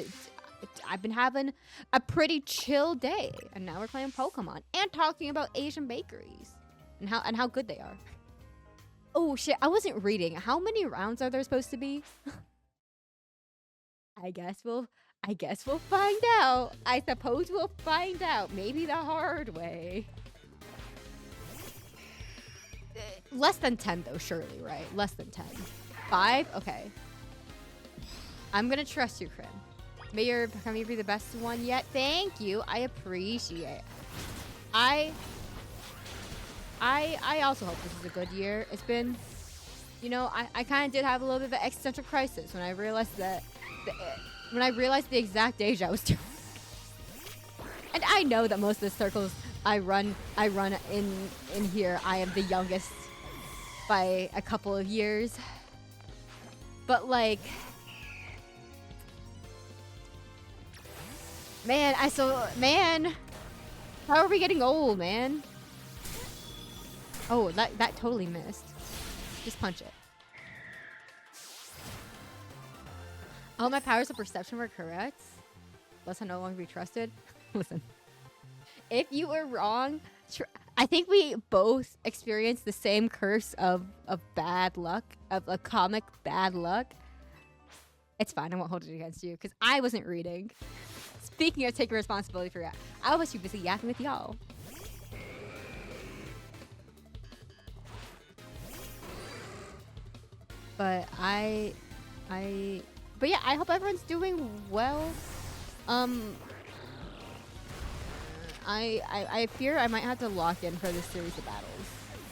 I've been having a pretty chill day, and now we're playing Pokemon and talking about Asian bakeries and how good they are. Oh shit, I wasn't reading. How many rounds are there supposed to be? I guess we'll find out. I suppose we'll find out. Maybe the hard way. Less than 10 though, surely, right? Less than 10. 5? Okay. I'm gonna trust you, Krim. May your Pokemon be the best one yet. Thank you. I appreciate it. I also hope this is a good year. It's been, you know, I kind of did have a little bit of an existential crisis when I realized that the exact age I was doing. And I know that most of the circles I run in here, I am the youngest by a couple of years. But like, man, how are we getting old, man? Oh, that totally missed. Just punch it. All my powers of perception were correct. Let's no longer be trusted. Listen, if you were wrong, I think we both experienced the same curse of bad luck, of a comic bad luck. It's fine, I won't hold it against you, because I wasn't reading. Speaking of taking responsibility for it, I was too busy yapping with y'all. But but yeah, I hope everyone's doing well. I fear I might have to lock in for this series of battles,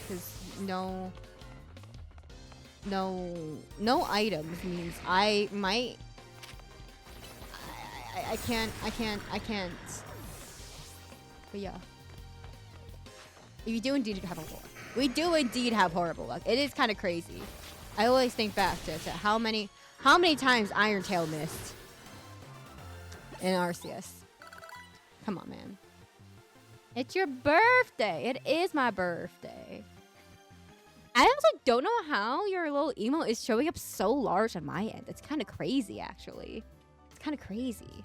because no items means I can't. But yeah, we do indeed have horrible luck. It is kind of crazy. I always think back to how many times Iron Tail missed in Arceus. Come on, man. It's your birthday. It is my birthday. I also don't know how your little emo is showing up so large on my end. It's kind of crazy, actually. It's kind of crazy.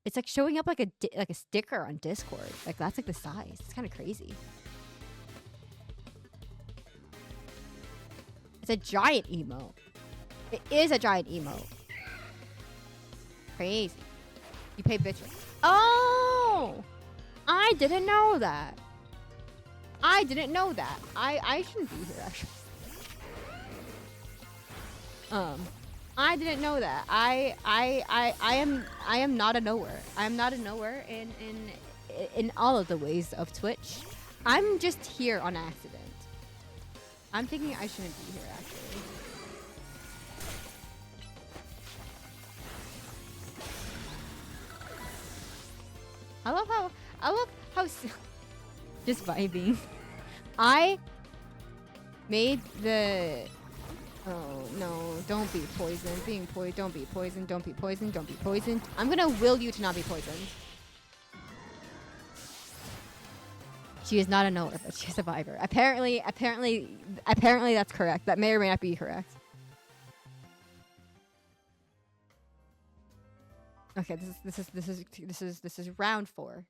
It's like showing up like a sticker on Discord. Like, that's like the size. It's kind of crazy. It's a giant emote. It is a giant emote. Crazy. You pay bitch. Oh! I didn't know that. I shouldn't be here, actually. Um, I didn't know that. I am not a knower. I am not a knower in all of the ways of Twitch. I'm just here on accident. I'm thinking I shouldn't be here actually. I love how just vibing. I made the oh no, don't be poisoned. Don't be poisoned, don't be poisoned, don't be poisoned. I'm gonna will you to not be poisoned. She is not a knower, but she's a survivor. Apparently that's correct. That may or may not be correct. Okay, this is round 4.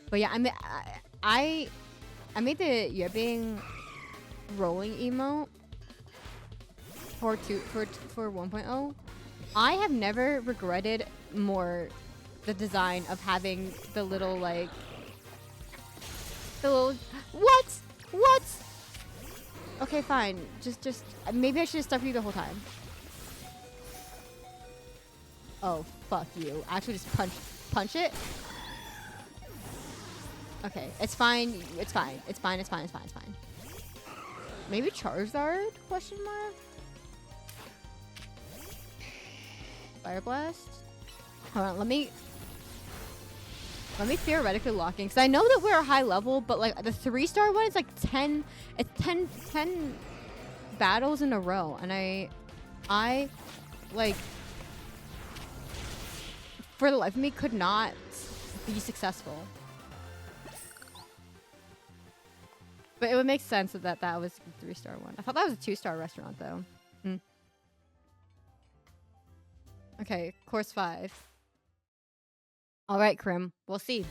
But yeah, I made the yipping rolling emote for 1.0. I have never regretted more the design of having the little like the little what? Okay, fine. Just maybe I should have stuck with you the whole time. Oh, fuck you. Actually, just punch it. Okay, it's fine. It's fine. It's fine. It's fine. It's fine. It's fine. Maybe Charizard? Question mark. Fire Blast. Hold on. Let me theoretically lock in, because I know that we're a high level, but like the 3-star one is like 10. It's 10 battles in a row, and I like for the life of me could not be successful. But it would make sense that was a 3-star one. I thought that was a 2-star restaurant though. Okay, course 5. All right, Krim. We'll see.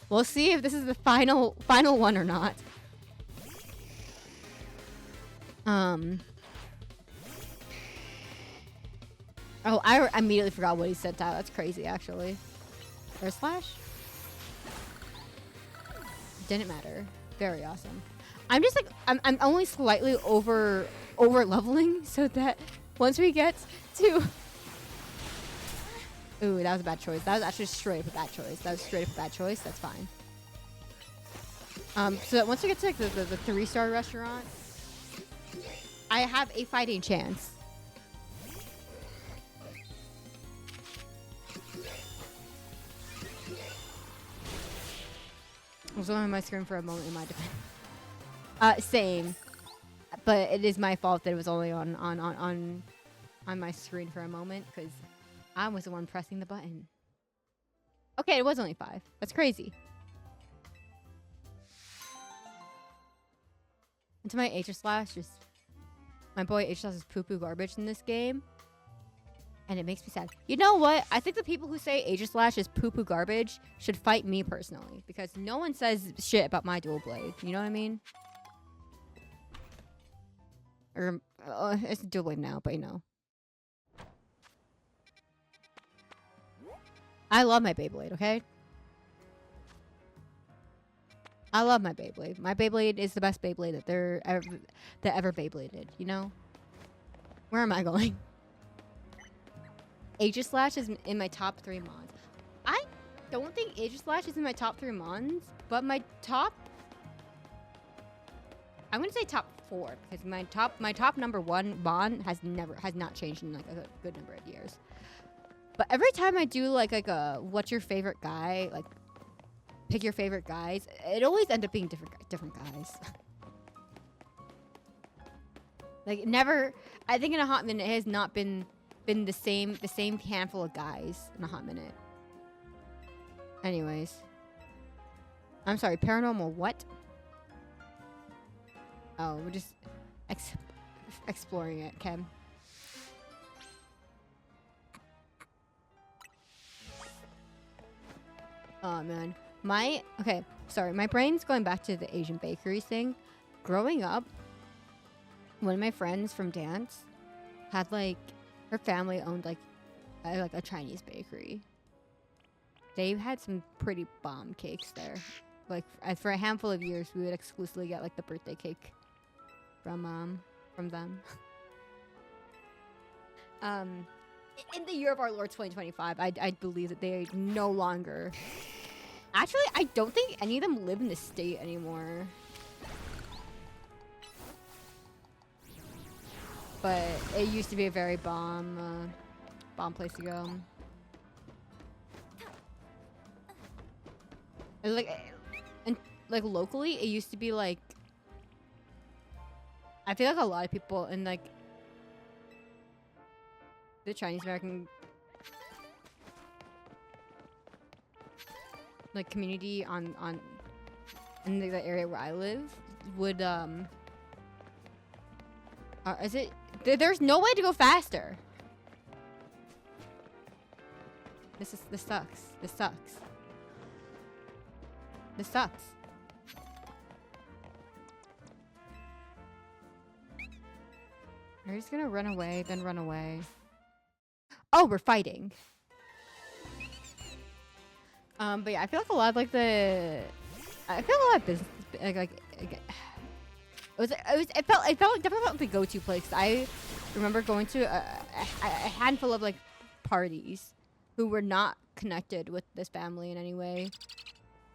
We'll see if this is the final one or not. Oh, I immediately forgot what he sent out. That's crazy, actually. Air Slash? Didn't matter. Very awesome. I'm just like I'm only slightly over leveling so that once we get to ooh, that was a bad choice. That was actually straight up a bad choice. That was straight up a bad choice. That's fine. So that once we get to like the 3-star restaurant, I have a fighting chance. I was on my screen for a moment in my defense. Same. But it is my fault that it was only on my screen for a moment, because I was the one pressing the button. Okay, it was only 5. That's crazy. And to my H/Slash, just my boy H/Slash is poo-poo garbage in this game. And it makes me sad. You know what? I think the people who say H/Slash is poo-poo garbage should fight me personally, because no one says shit about my dual blade. You know what I mean? Or it's a dual blade now, but you know. I love my Beyblade, okay? I love my Beyblade. My Beyblade is the best Beyblade that ever Beybladed, you know? Where am I going? H/Slash is in my top 3 mons. I don't think H/Slash is in my top 3 mons, but my top... I'm gonna say top 4, because my top number 1 mon has not changed in like a good number of years. But every time I do like a what's your favorite guy, like pick your favorite guys, it always ends up being different guys. Like never, I think in a hot minute it has not been the same handful of guys in a hot minute. Anyways, I'm sorry, paranormal what? Oh, we're just exploring it, Kem. Oh man, my brain's going back to the Asian bakeries thing. Growing up, one of my friends from dance had like her family owned like a Chinese bakery. They've had some pretty bomb cakes there. Like for a handful of years, we would exclusively get like the birthday cake from them. In the year of our Lord 2025, I believe that they no longer. Actually, I don't think any of them live in the state anymore. But it used to be a very bomb place to go. And like locally, it used to be like. I feel like a lot of people in like the Chinese American like community on in the area where I live would is it there's no way to go faster. This sucks. This sucks. We're just gonna run away, then run away. Oh, we're fighting. But yeah, I feel like a lot of like business it felt definitely felt like the go-to place. I remember going to a handful of like parties who were not connected with this family in any way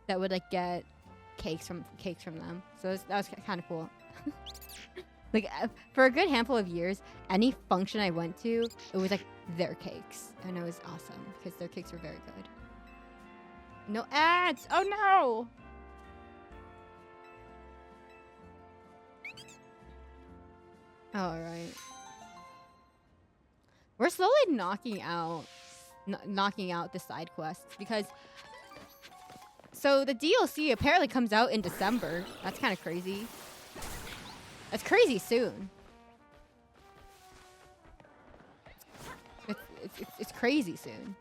that would like get cakes from them. So that was kind of cool. Like for a good handful of years, any function I went to, it was like their cakes, and it was awesome because their cakes were very good. No ads! Oh no! All right, we're slowly knocking out the side quests because. So the DLC apparently comes out in December. That's kind of crazy. That's crazy soon. It's crazy soon.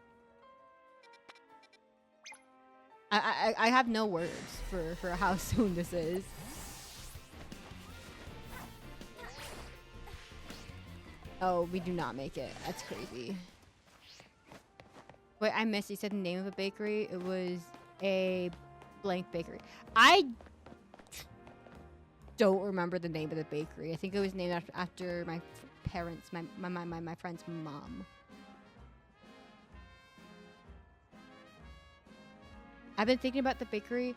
I have no words for how soon this is. Oh, we do not make it. That's crazy. Wait, I missed. You said the name of a bakery. It was a blank bakery. I don't remember the name of the bakery. I think it was named after my parents, my friend's mom. I've been thinking about the bakery.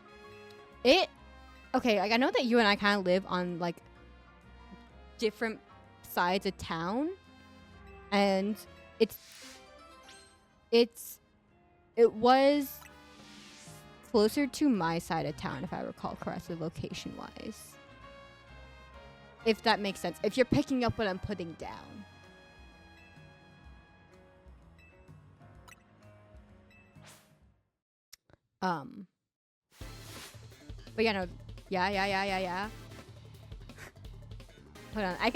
Okay, like I know that you and I kind of live on like different sides of town, and it was closer to my side of town, if I recall correctly, location-wise. If that makes sense. If you're picking up what I'm putting down. But yeah, no. Yeah. Hold on. I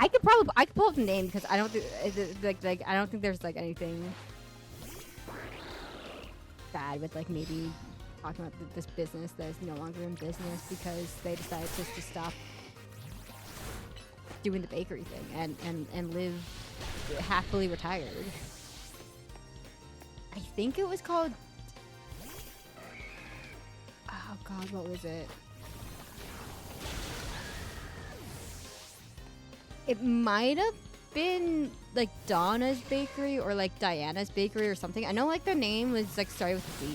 could pull up the name because I don't think I don't think there's like anything bad with like maybe talking about this business that is no longer in business because they decided just to stop doing the bakery thing and live happily retired. I think it was called. Oh God, what was it? It might have been like Donna's Bakery or like Diana's Bakery or something. I know like their name was like started with a D.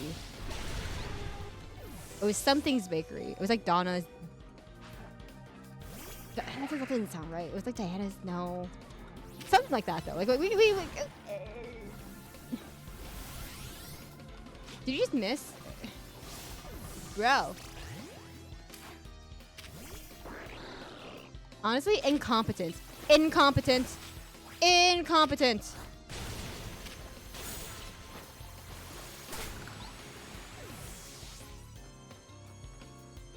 It was something's bakery. It was like Donna's. That doesn't sound right. It was like Diana's. No, something like that though. Like we Did you just miss, bro? Honestly, incompetent.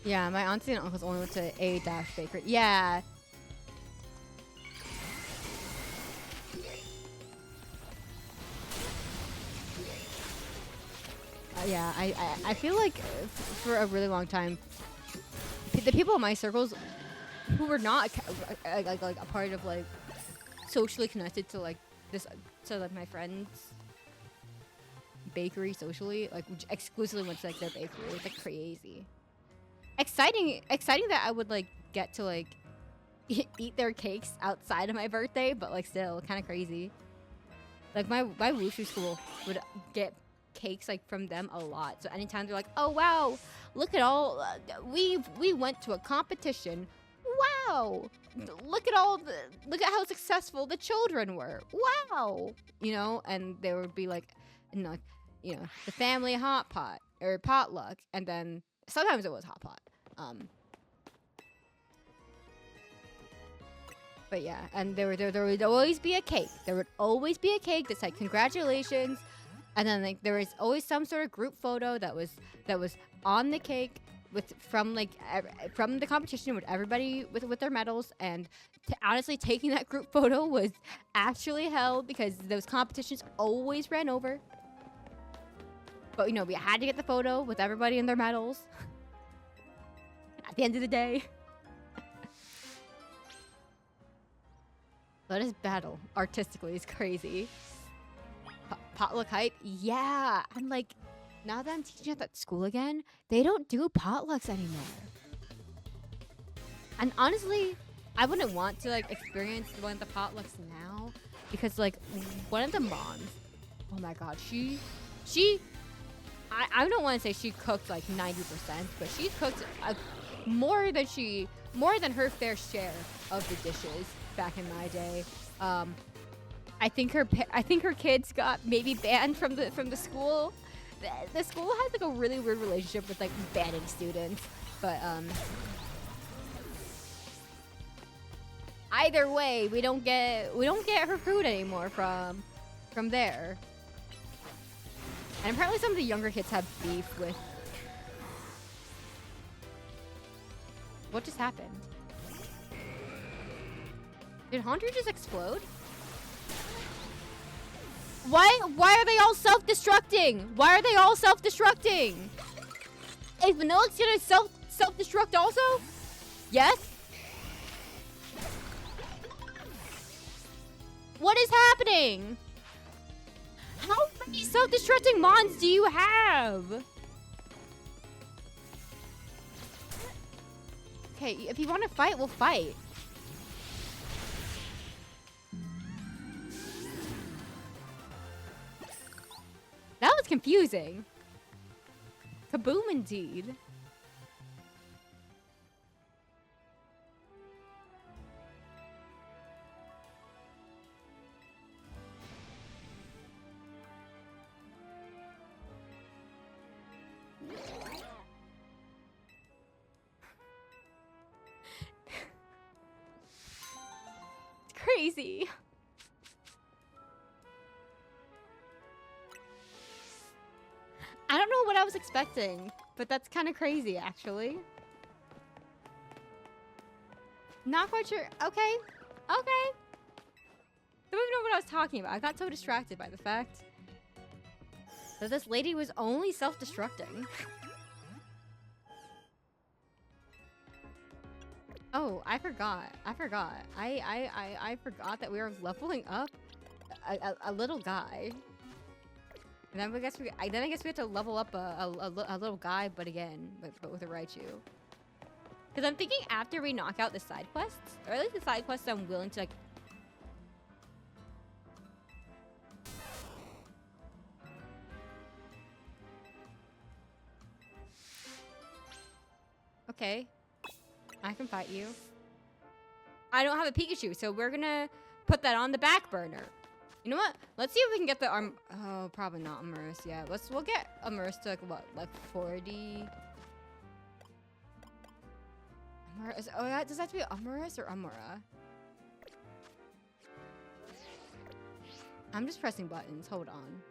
Yeah, my auntie and uncles only went to A-Bakery. Yeah. Yeah, I feel like for a really long time, the people in my circles who were not like a part of like socially connected to like this to like my friends' bakery socially, like exclusively went to like their bakery. It was like crazy. Exciting that I would like get to like eat their cakes outside of my birthday, but like still kind of crazy. Like my wushu school would get cakes like from them a lot. So anytime they're like, "Oh wow, look at all we went to a competition. Wow, look at look at how successful the children were. Wow, you know." And there would be like, the family hot pot or potluck, and then sometimes it was hot pot. But yeah, and there would always be a cake. There would always be a cake that said congratulations, and then like there was always some sort of group photo that was on the cake from the competition with everybody with their medals. And honestly, taking that group photo was actually hell because those competitions always ran over. But we had to get the photo with everybody in their medals at the end of the day. Let us battle artistically is crazy. Potluck hype? Yeah. I'm like, now that I'm teaching at that school again, they don't do potlucks anymore. And honestly, I wouldn't want to like experience one of the potlucks now because like one of the moms, oh my god, I don't want to say she cooked like 90%, but she cooked more than her fair share of the dishes back in my day. I think her kids got maybe banned from the school. The school has like a really weird relationship with like banning students, but either way, we don't get her food anymore from there. And apparently some of the younger kids have beef with... What just happened? Did Haunter just explode? Why are they all self-destructing? Why are they all self-destructing? Is Vanillix gonna self-destruct also? Yes? What is happening? How many self-destructing mons do you have? Okay, if you want to fight, we'll fight. That was confusing. Kaboom indeed. It's crazy. I don't know what I was expecting, but that's kind of crazy, actually. Not quite sure. Okay. Okay. Don't even know what I was talking about. I got so distracted by the fact that this lady was only self-destructing. Oh, I forgot. I forgot that we were leveling up a little guy. And then I guess we have to level up a little guy, but with a Raichu. Because I'm thinking after we knock out the side quests, or at least the side quests I'm willing to like. Okay, I can fight you. I don't have a Pikachu, so we're gonna put that on the back burner. You know what? Let's see if we can get the Oh, probably not Amurus yet. We'll get Amurus to like what, like 40. Amurus. Oh, yeah. Does that have to be Amurus or Amura? I'm just pressing buttons. Hold on.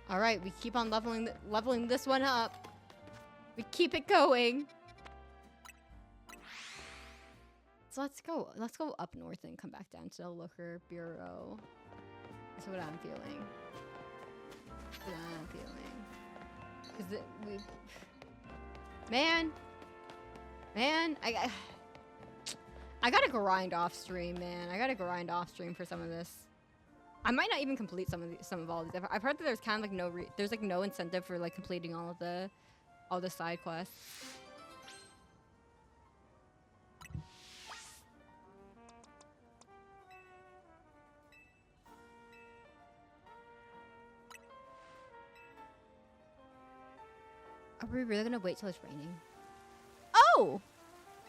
All right, we keep on leveling this one up. We keep it going. So let's go up north and come back down to the Looker Bureau. That's what I'm feeling. That's what I'm feeling. Cause man, I gotta grind off stream, man. I gotta grind off stream for some of this. I might not even complete some of all these. I've heard that there's kind of like there's like no incentive for like completing all of the all the side quests. Are we really gonna wait till it's raining? Oh!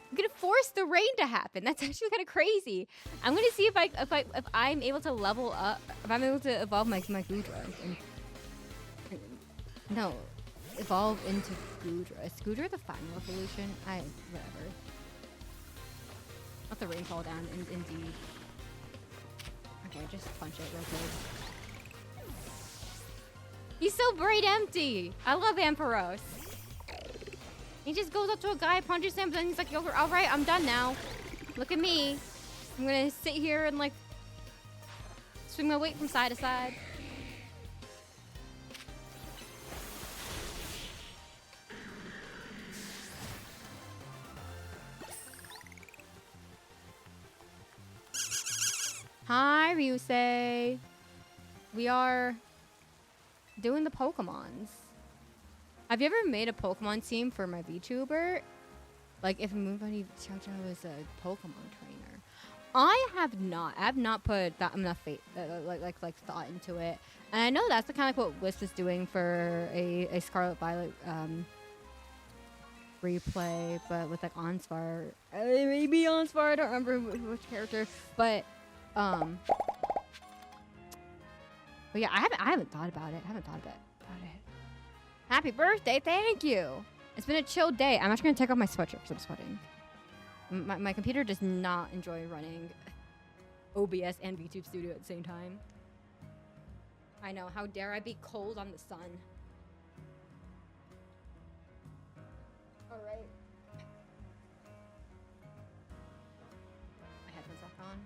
I'm gonna force the rain to happen. That's actually kind of crazy. I'm gonna see if I'm able to level up, if I'm able to evolve my Goodra. No, evolve into Goodra. Is Goodra the final evolution? Whatever. Let the rain fall down. Indeed. Okay, just punch it real quick. He's so bright empty. I love Ampharos. He just goes up to a guy, punches him, but then he's like, all right, I'm done now. Look at me. I'm gonna sit here and like swing my weight from side to side. Hi, Ryusei. We are doing the Pokemons. Have you ever made a Pokemon team for my VTuber? Like if Moonbunny Chow was a Pokemon trainer. I have not. I have not put that enough like thought into it. And I know that's the kind of like what Wisp is doing for a Scarlet Violet replay, but with like Onsvar. Maybe Onsvar, I don't remember which character. But yeah, I haven't thought about it. Happy birthday, thank you. It's been a chill day. I'm actually gonna take off my sweatshirt because I'm sweating. My computer does not enjoy running OBS and VTube Studio at the same time. I know, how dare I be cold on the sun. All right. My headphones back on.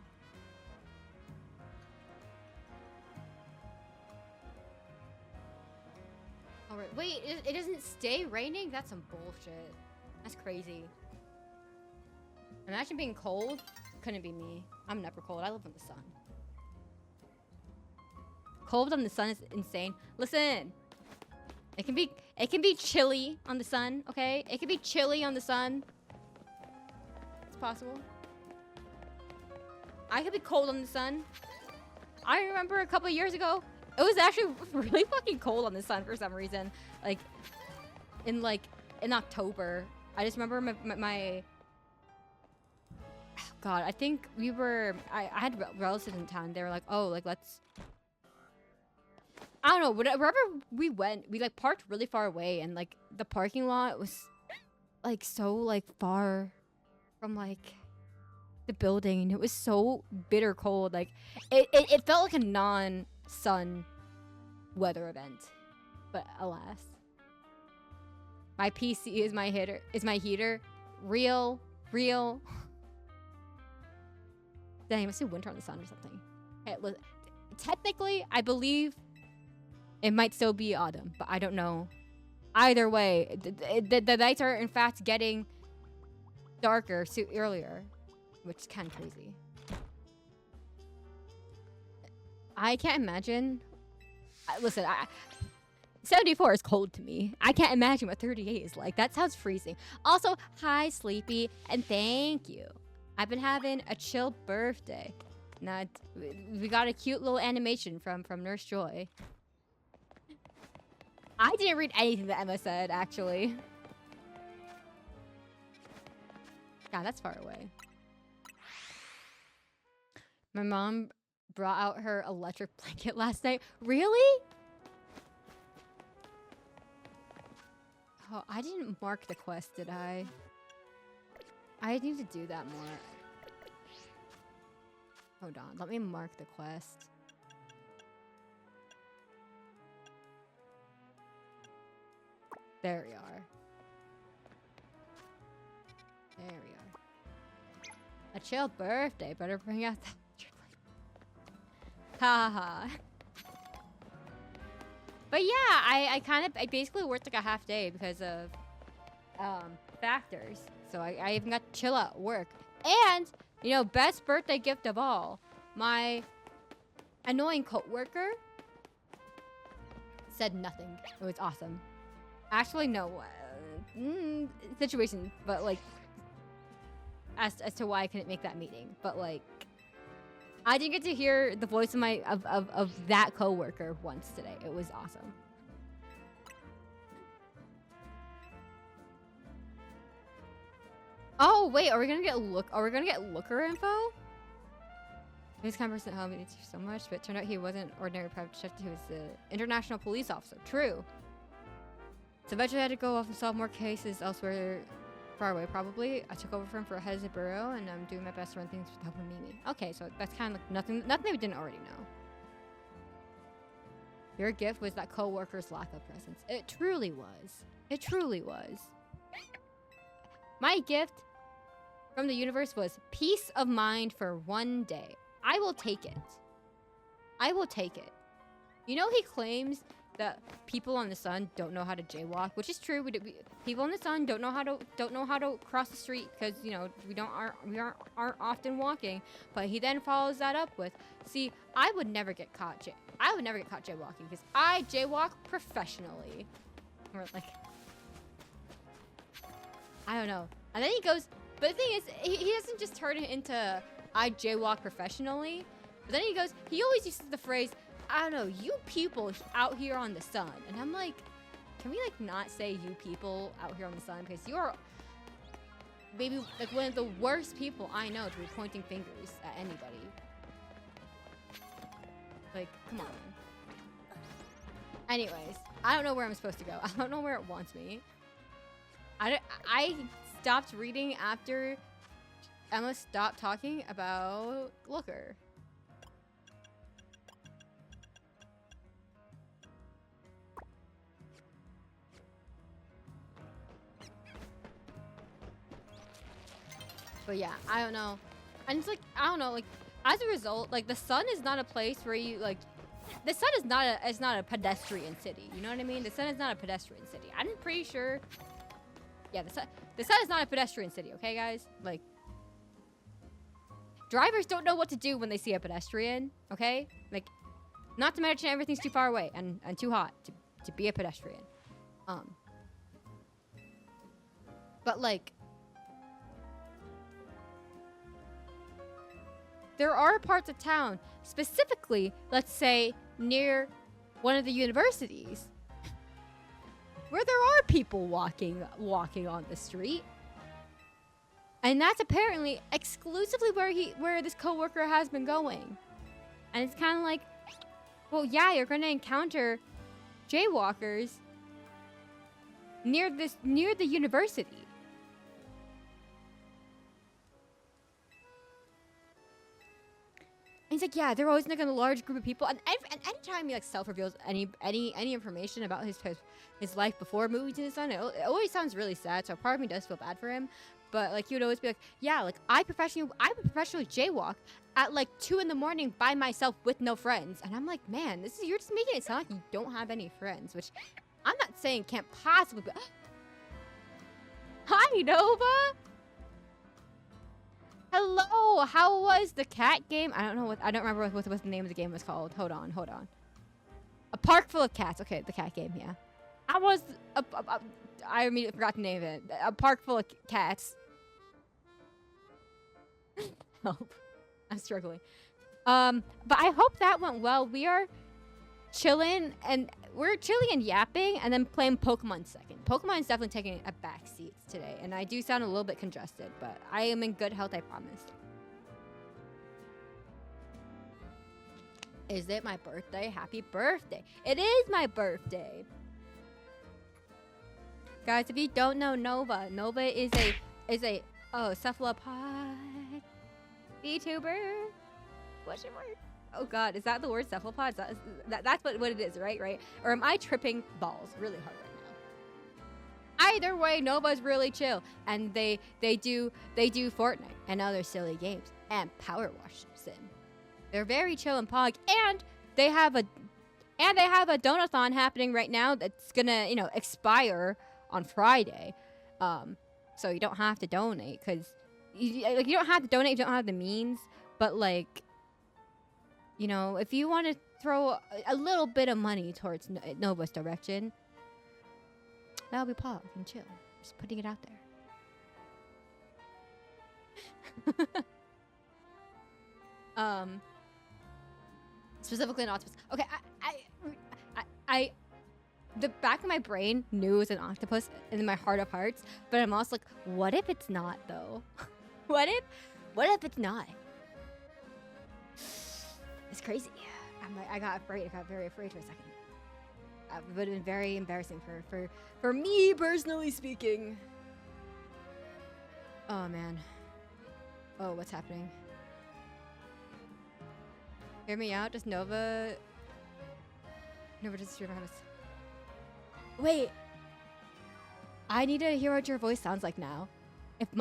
Alright, wait, it doesn't stay raining? That's some bullshit. That's crazy. Imagine being cold. Couldn't be me. I'm never cold. I live in the sun. Cold on the sun is insane. Listen. It can be chilly on the sun, okay? It can be chilly on the sun. It's possible. I could be cold on the sun. I remember a couple years ago, it was actually really fucking cold on the sun for some reason. Like in October. I just remember my God, I think I had relatives in town. They were like, oh, like let's, I don't know, wherever we went, we like parked really far away, and like the parking lot was like so like far from like the building, and it was so bitter cold. Like it felt like a non-sun weather event, but alas, my PC is my heater. Real. Dang, it must be winter on the sun or something. Okay, technically, I believe it might still be autumn, but I don't know. Either way, the nights are in fact getting darker earlier, which is kind of crazy. I can't imagine. Listen, 74 is cold to me. I can't imagine what 38 is like. That sounds freezing. Also, hi, Sleepy, and thank you. I've been having a chill birthday. Now, we got a cute little animation from Nurse Joy. I didn't read anything that Emma said, actually. God, that's far away. My mom brought out her electric blanket last night. Really? Oh, I didn't mark the quest, did I? I need to do that more. Hold on, let me mark the quest. There we are. There we are. A chill birthday, better bring out that. Ha ha. But yeah, I basically worked like a half day because of factors. So I even got to chill at work. And, you know, best birthday gift of all, my annoying coworker said nothing. It was awesome. Actually, no. situation, but like as to why I couldn't make that meeting. But like I did get to hear the voice of my of that coworker once today. It was awesome. Oh wait, are we gonna get looker info? This kind of person helped me so much, but it turned out he wasn't an ordinary private chef. He was the international police officer. True. So eventually I had to go off and solve more cases elsewhere, far away probably. I took over for him for a head of the bureau, and I'm doing my best to run things with help of Mimi. Okay, so that's kind of like nothing we didn't already know. Your gift was that co-worker's lack of presence. It truly was. It truly was. My gift from the universe was peace of mind for one day. I will take it. I will take it. You know, he claims that people on the sun don't know how to jaywalk, which is true. People on the sun don't know how to cross the street because, you know, we aren't often walking. But he then follows that up with, see, I would never get caught jaywalking because I jaywalk professionally. Or like, I don't know. And then he goes, but the thing is, he doesn't just turn it into I jaywalk professionally. But then he goes, he always uses the phrase, I don't know, you people out here on the sun. And I'm like, can we like not say you people out here on the sun? Because you're maybe like one of the worst people I know to be pointing fingers at anybody. Like, come on. Anyways, I don't know where I'm supposed to go. I don't know where it wants me. I stopped reading after Emma stopped talking about Looker. But yeah, I don't know. And it's like, I don't know, like, as a result, like, the sun is not a place where you, like, the sun is not a pedestrian city. You know what I mean? The sun is not a pedestrian city. I'm pretty sure. Yeah, the sun is not a pedestrian city, okay, guys? Like, drivers don't know what to do when they see a pedestrian, okay? Like, not to mention everything's too far away and too hot to be a pedestrian. But, like, there are parts of town, specifically, let's say, near one of the universities, where there are people walking on the street. And that's apparently exclusively where this coworker has been going. And it's kind of like, well, yeah, you're going to encounter jaywalkers near the university. And he's like, yeah, they're always like in a large group of people. And anytime he like self-reveals any information about his life before moving to the sun, it always sounds really sad. So part of me does feel bad for him. But like he would always be like, yeah, like I professionally jaywalk at like 2 a.m. by myself with no friends. And I'm like, man, you're just making it sound like you don't have any friends, which I'm not saying can't possibly be. Hi, Nova. Hello, how was the cat game? I don't remember what the name of the game was called. Hold on. A park full of cats. Okay, the cat game, yeah. I immediately forgot the name of it. A park full of cats. Help. I'm struggling. But I hope that went well. We are chilling and yapping and then playing Pokemon second. Pokemon's definitely taking a back seat today, and I do sound a little bit congested, but I am in good health, I promise. Is it my birthday? Happy birthday. It is my birthday. Guys, if you don't know Nova is a cephalopod VTuber? Question mark? Oh god, is that the word cephalopod? That's what it is, right? Or am I tripping balls really hard right now? Either way, Nova's really chill, and they do Fortnite and other silly games and Power Wash Sim. They're very chill and pog, and they have a donathon happening right now that's gonna expire on Friday. So you don't have to donate because you don't have to donate if you don't have the means, but like, if you want to throw a little bit of money towards Nova's direction, that'll be pog and chill. Just putting it out there. Specifically an octopus. Okay, I the back of my brain knew it was an octopus in my heart of hearts, but I'm also like, what if it's not though? what if it's not? It's crazy. I got afraid. I got very afraid for a second. It would have been very embarrassing for me personally speaking. Oh man. Oh, what's happening? Hear me out. Does Nova just hear my house? Wait. I need to hear what your voice sounds like now. If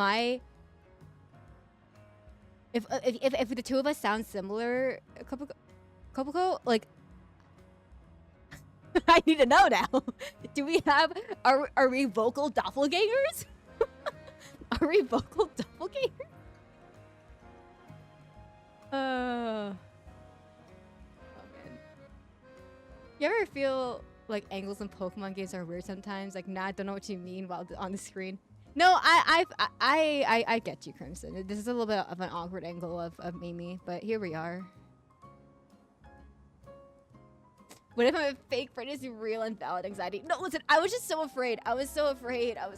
the two of us sound similar, Kopoko, like I need to know now. Do we have are we vocal doppelgangers? Are we vocal doppelgangers? Oh man. You ever feel like angles in Pokemon games are weird sometimes? Like, nah, I don't know what you mean while on the screen. No, I get you, Crimson. This is a little bit of an awkward angle of Mimi, but here we are. What if my fake friend is real and valid anxiety? No, listen, I was just so afraid. I was so afraid that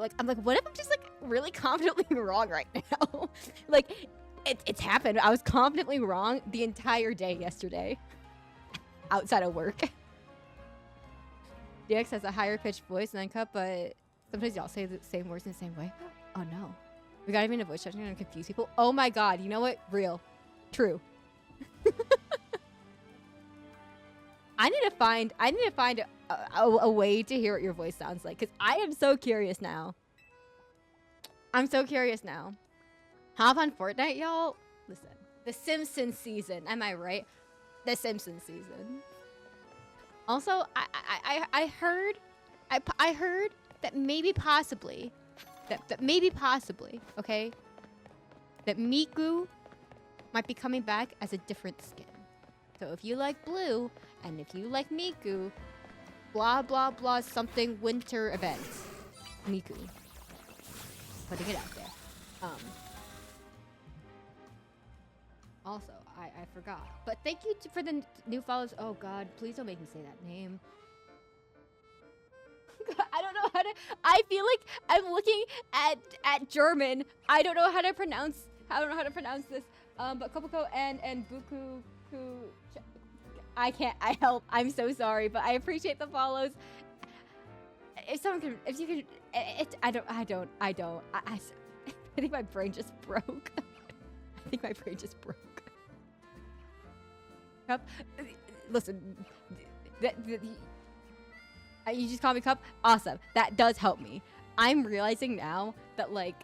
like, I'm like, what if I'm just like really confidently wrong right now? Like, it's happened. I was confidently wrong the entire day yesterday. Outside of work. DX has a higher pitched voice than Cup, but sometimes y'all say the same words in the same way. Oh no. We gotta be in a voice chatting and confuse people. Oh my god, you know what? Real. True. I need to find a way to hear what your voice sounds like, because I am so curious now. I'm so curious now. Hop on Fortnite, y'all. Listen, the Simpsons season. Am I right? The Simpsons season. Also, I heard that maybe possibly, okay, that Miku might be coming back as a different skin. So if you like blue and if you like Miku, blah blah blah something winter events. Miku. Putting it out there. Also, I forgot. But thank you for the new follows. Oh god, please don't make me say that name. I don't know how to. I feel like I'm looking at German. I don't know how to pronounce this. But Kopoko and Buku who I can't. I help. I'm so sorry, but I appreciate the follows. If you could, I think my brain just broke. I think my brain just broke. Cup, listen. You just call me Cup? Awesome. That does help me. I'm realizing now that, like,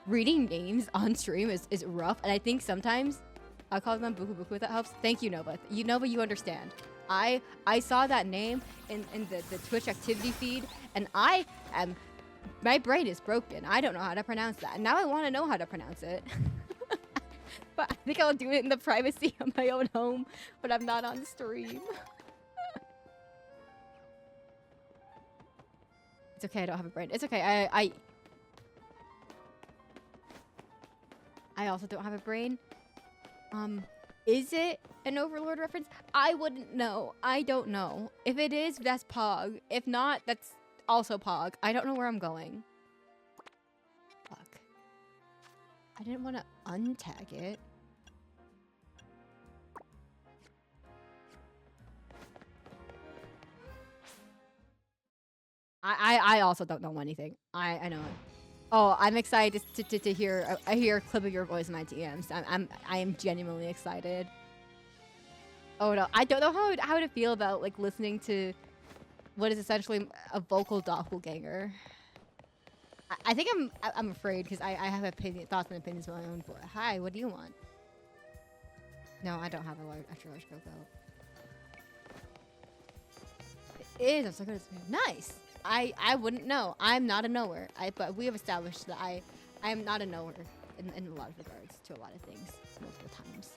reading names on stream is rough. And I think sometimes I'll call them Buku Buku if that helps. Thank you, Nova. Nova, you understand. I saw that name in the Twitch activity feed. And my brain is broken. I don't know how to pronounce that. And now I want to know how to pronounce it. But I think I'll do it in the privacy of my own home. But I'm not on stream. It's okay, I don't have a brain. It's okay, I also don't have a brain. Is it an Overlord reference? I wouldn't know. I don't know. If it is, that's Pog. If not, that's also Pog. I don't know where I'm going. Fuck. I didn't want to untag it. I also don't know anything. I know it. Oh, I'm excited to hear a clip of your voice in my DMs. I am genuinely excited. Oh no, I don't know how to feel about like listening to what is essentially a vocal doppelganger. I think I'm afraid because I have thoughts and opinions of my own voice. Hi, what do you want? No, I don't have a extra large Coco. It is. I'm so good at this. Nice. I wouldn't know. I'm not a knower. But we have established that I am not a knower in a lot of regards to a lot of things multiple times.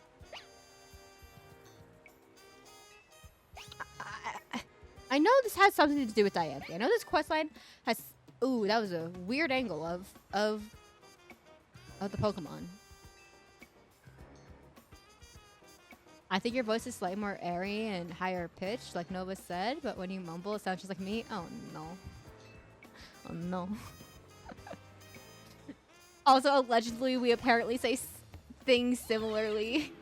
I know this has something to do with Diantha. I know this questline has Ooh, that was a weird angle of the Pokemon. I think your voice is slightly more airy and higher pitched, like Nova said, but when you mumble, it sounds just like me. Oh no. Oh no. Also, allegedly, we apparently say things similarly.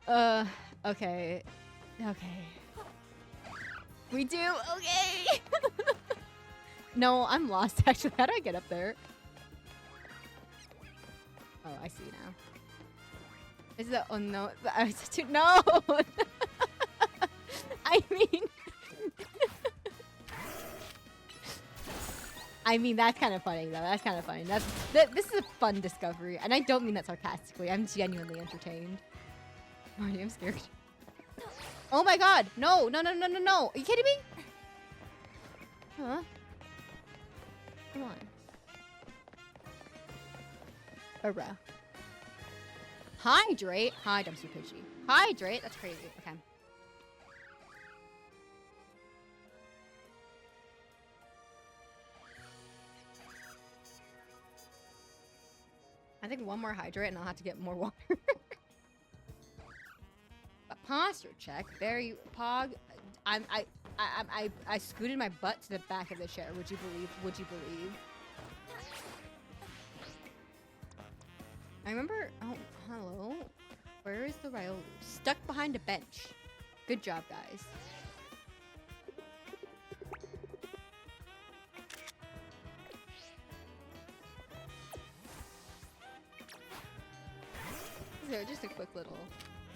Okay. Okay. We do? Okay! No, I'm lost, actually. How do I get up there? Oh, I see now. Is that... Oh, no. No! I mean... I mean, that's kind of funny, though. That's kind of funny. This is a fun discovery. And I don't mean that sarcastically. I'm genuinely entertained. Marty, I'm scared. Oh my god! No! No, no, no, no, no! Are you kidding me? Huh? Come on. Hurrah. Hydrate? Hi, Dumpster Pidgey. Hydrate? That's crazy. Okay. I think one more hydrate and I'll have to get more water. A posture check. Very pog. I scooted my butt to the back of the chair. Would you believe? Would you believe? I remember. Oh, hello. Where is the Riolu? Stuck behind a bench. Good job, guys. So just a quick little.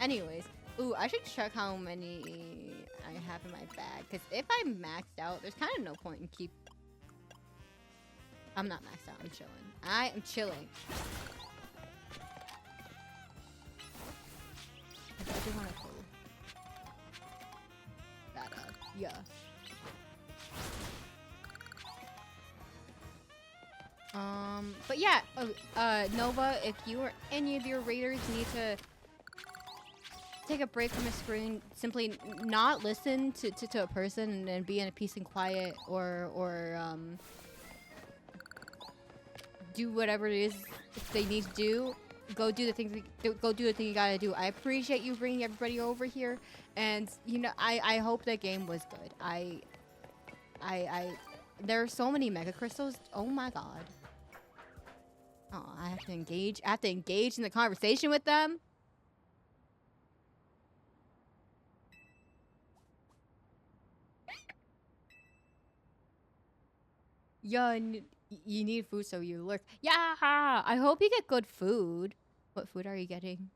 Anyways, ooh, I should check how many I have in my bag. Because if I'm maxed out, there's kind of no point in keep. I'm not maxed out. I'm chilling. I am chilling. I do want to pull that up. Yeah. But yeah, Nova, if you or any of your raiders need to take a break from a screen, simply not listen to a person and be in a peace and quiet, or do whatever it is they need to do. Go do the things. Go do the thing you gotta do. I appreciate you bringing everybody over here, and you know, I hope that game was good. There are so many mega crystals. Oh my god. Oh, I have to engage. I have to engage in the conversation with them. Yeah, you need food, so you lurk. Yeah, I hope you get good food. What food are you getting?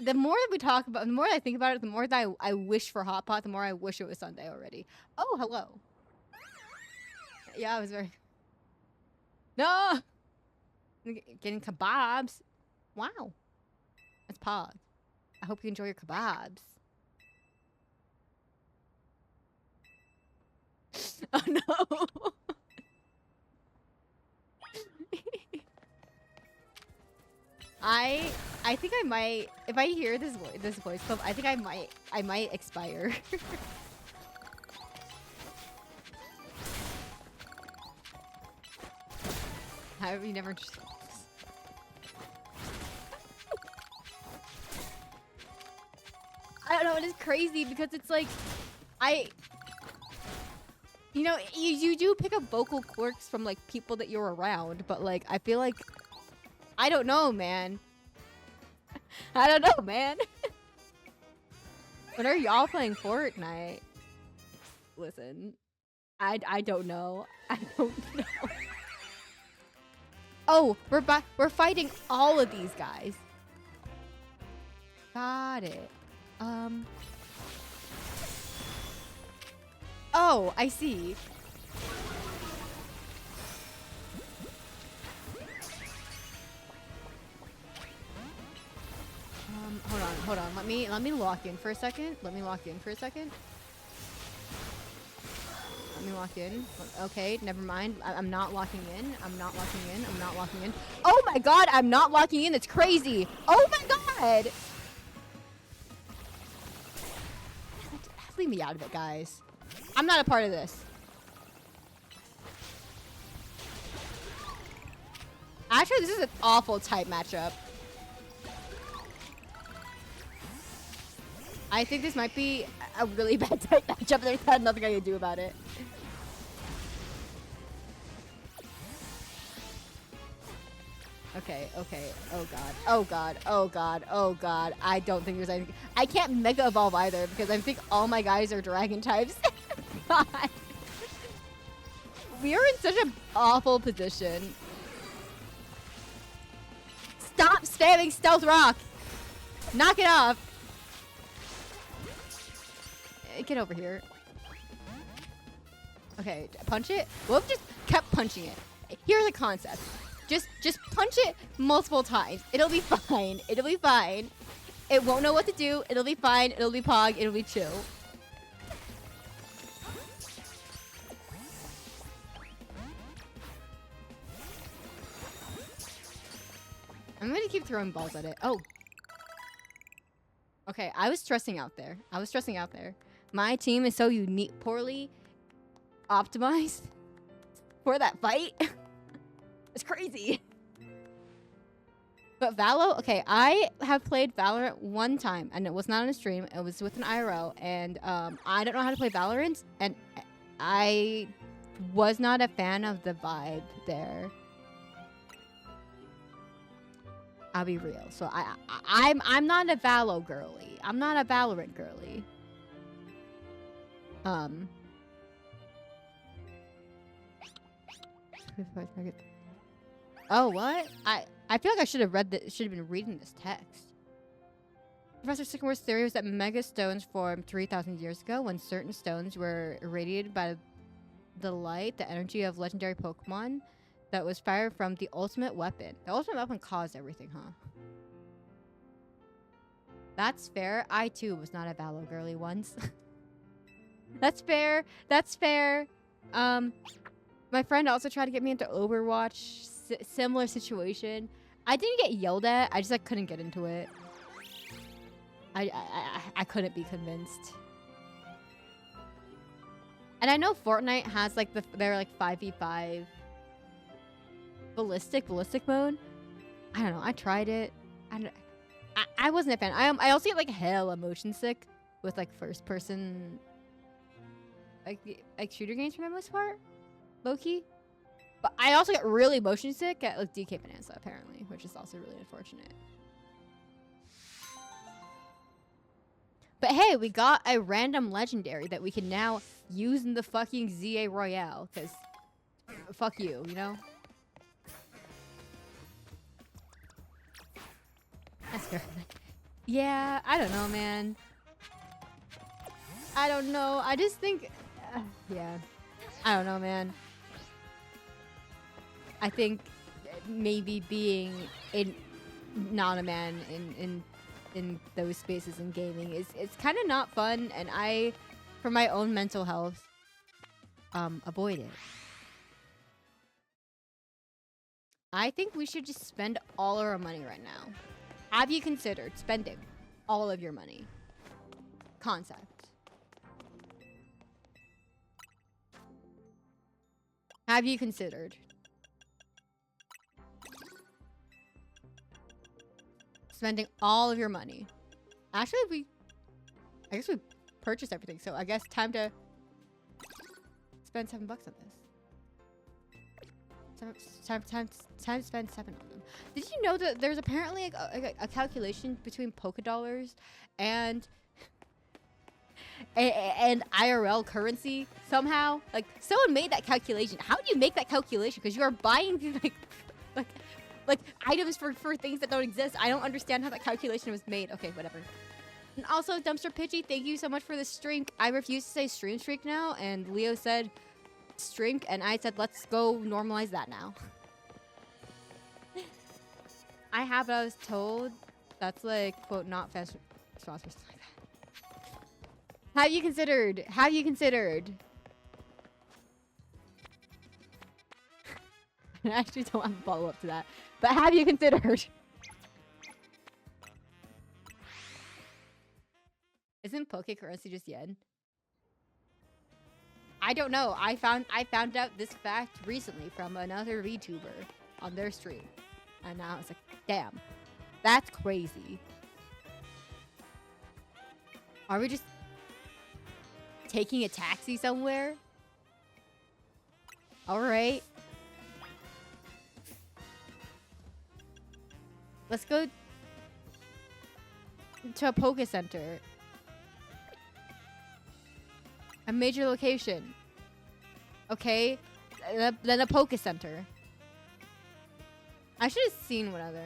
The more that we talk about, the more I think about it, the more that I wish for hot pot, the more I wish it was Sunday already. Oh, hello. Yeah, I was very. No. Getting kebabs. Wow. That's pog. I hope you enjoy your kebabs. Oh no. I think I might, if I hear this voice clip, I think I might expire. How have you never? I don't know. It is crazy because it's like, you know, you do pick up vocal quirks from like people that you're around, but like I feel like, I don't know, man. I don't know, man. When are y'all playing Fortnite? Listen, I don't know. I don't know. Oh, we're fighting all of these guys. Got it. Oh, I see. Hold on. Let me lock in for a second. Let me me lock in. Okay, never mind. I'm not locking in. I'm not locking in. I'm not locking in. Oh my god, I'm not locking in. It's crazy. Oh my god. Leave me out of it, guys. I'm not a part of this. Actually, this is an awful type matchup. I think this might be a really bad type matchup. There's nothing I can do about it. Okay, okay. Oh god. Oh god. Oh god. Oh god. I don't think there's anything. I can't Mega Evolve either because I think all my guys are Dragon types. God. We are in such an awful position. Stop spamming Stealth Rock! Knock it off! Get over here. Okay, punch it. Wolf just kept punching it. Here's a concept. Just punch it multiple times. It'll be fine. It'll be fine. It won't know what to do. It'll be fine. It'll be pog. It'll be chill. I'm gonna keep throwing balls at it. Oh. Okay, I was stressing out there. I was stressing out there. My team is so unique, poorly optimized for that fight. It's crazy. But Valo, okay, I have played Valorant one time, and it was not on a stream. It was with an IRL, and I don't know how to play Valorant, and I was not a fan of the vibe there. I'll be real. So I'm not a Valo girly. I'm not a Valorant girly. Oh, what? I feel like I should have been reading this text. Professor Sycamore's theory was that mega stones formed 3,000 years ago when certain stones were irradiated by the light, the energy of legendary Pokemon that was fired from the ultimate weapon. The ultimate weapon caused everything, huh? That's fair. I too was not a Valo girly once. That's fair. That's fair. My friend also tried to get me into Overwatch. Similar situation. I didn't get yelled at. I just like couldn't get into it. I couldn't be convinced. And I know Fortnite has like their like 5v5 ballistic mode. I don't know. I tried it. I wasn't a fan. I also get like hella motion sick with like first person like shooter games for the most part. Low-key. But I also get really motion sick at like DK Bonanza apparently, which is also really unfortunate. But hey, we got a random legendary that we can now use in the fucking ZA Royale, because fuck you, you know? That's fair. Yeah, I don't know, man. I don't know. I just think... yeah. I don't know, man. I think maybe being not a man in those spaces in gaming it's kind of not fun, and I, for my own mental health, avoid it. I think we should just spend all our money right now. Have you considered spending all of your money? Concept. Have you considered spending all of your money? Actually, I guess we purchased everything, so I guess time to spend $7 on this. Time to spend 7 on them. Did you know that there's apparently a calculation between Poké Dollars and IRL currency somehow? Like, someone made that calculation. How do you make that calculation? Because you are buying like items for things that don't exist. I don't understand how that calculation was made. Okay, whatever. And also, Dumpster Pitchy, thank you so much for the stream. I refuse to say stream streak now, and Leo said streak, and I said let's go normalize that now. I have what I was told. That's like, quote, not fast sponsors like that. Have you considered I actually don't have a follow-up to that. But have you considered? Isn't Poke currency just yen? I don't know. I found out this fact recently from another VTuber on their stream. And now I was like, damn. That's crazy. Are we just taking a taxi somewhere? Alright. Let's go to a Poke Center. A major location. Okay. Then a Poke Center. I should have seen one other.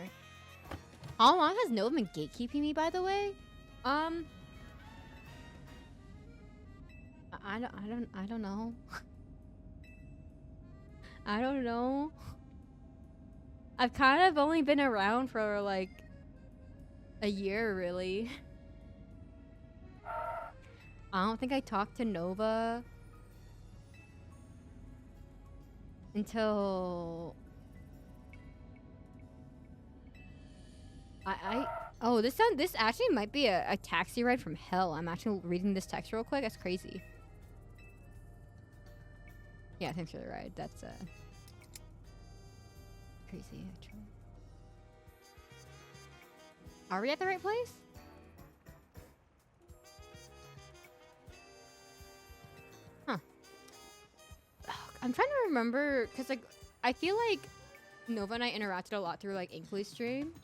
How long has Nova been gatekeeping me, by the way? I don't know. I don't know. I've kind of only been around for like a year, really. I don't think I talked to Nova until oh, this actually might be a taxi ride from hell. I'm actually reading this text real quick. That's crazy. Yeah, thanks for the ride. That's crazy actually. Are we at the right place? Huh. Ugh, I'm trying to remember because like I feel like Nova and I interacted a lot through like Inkley streams.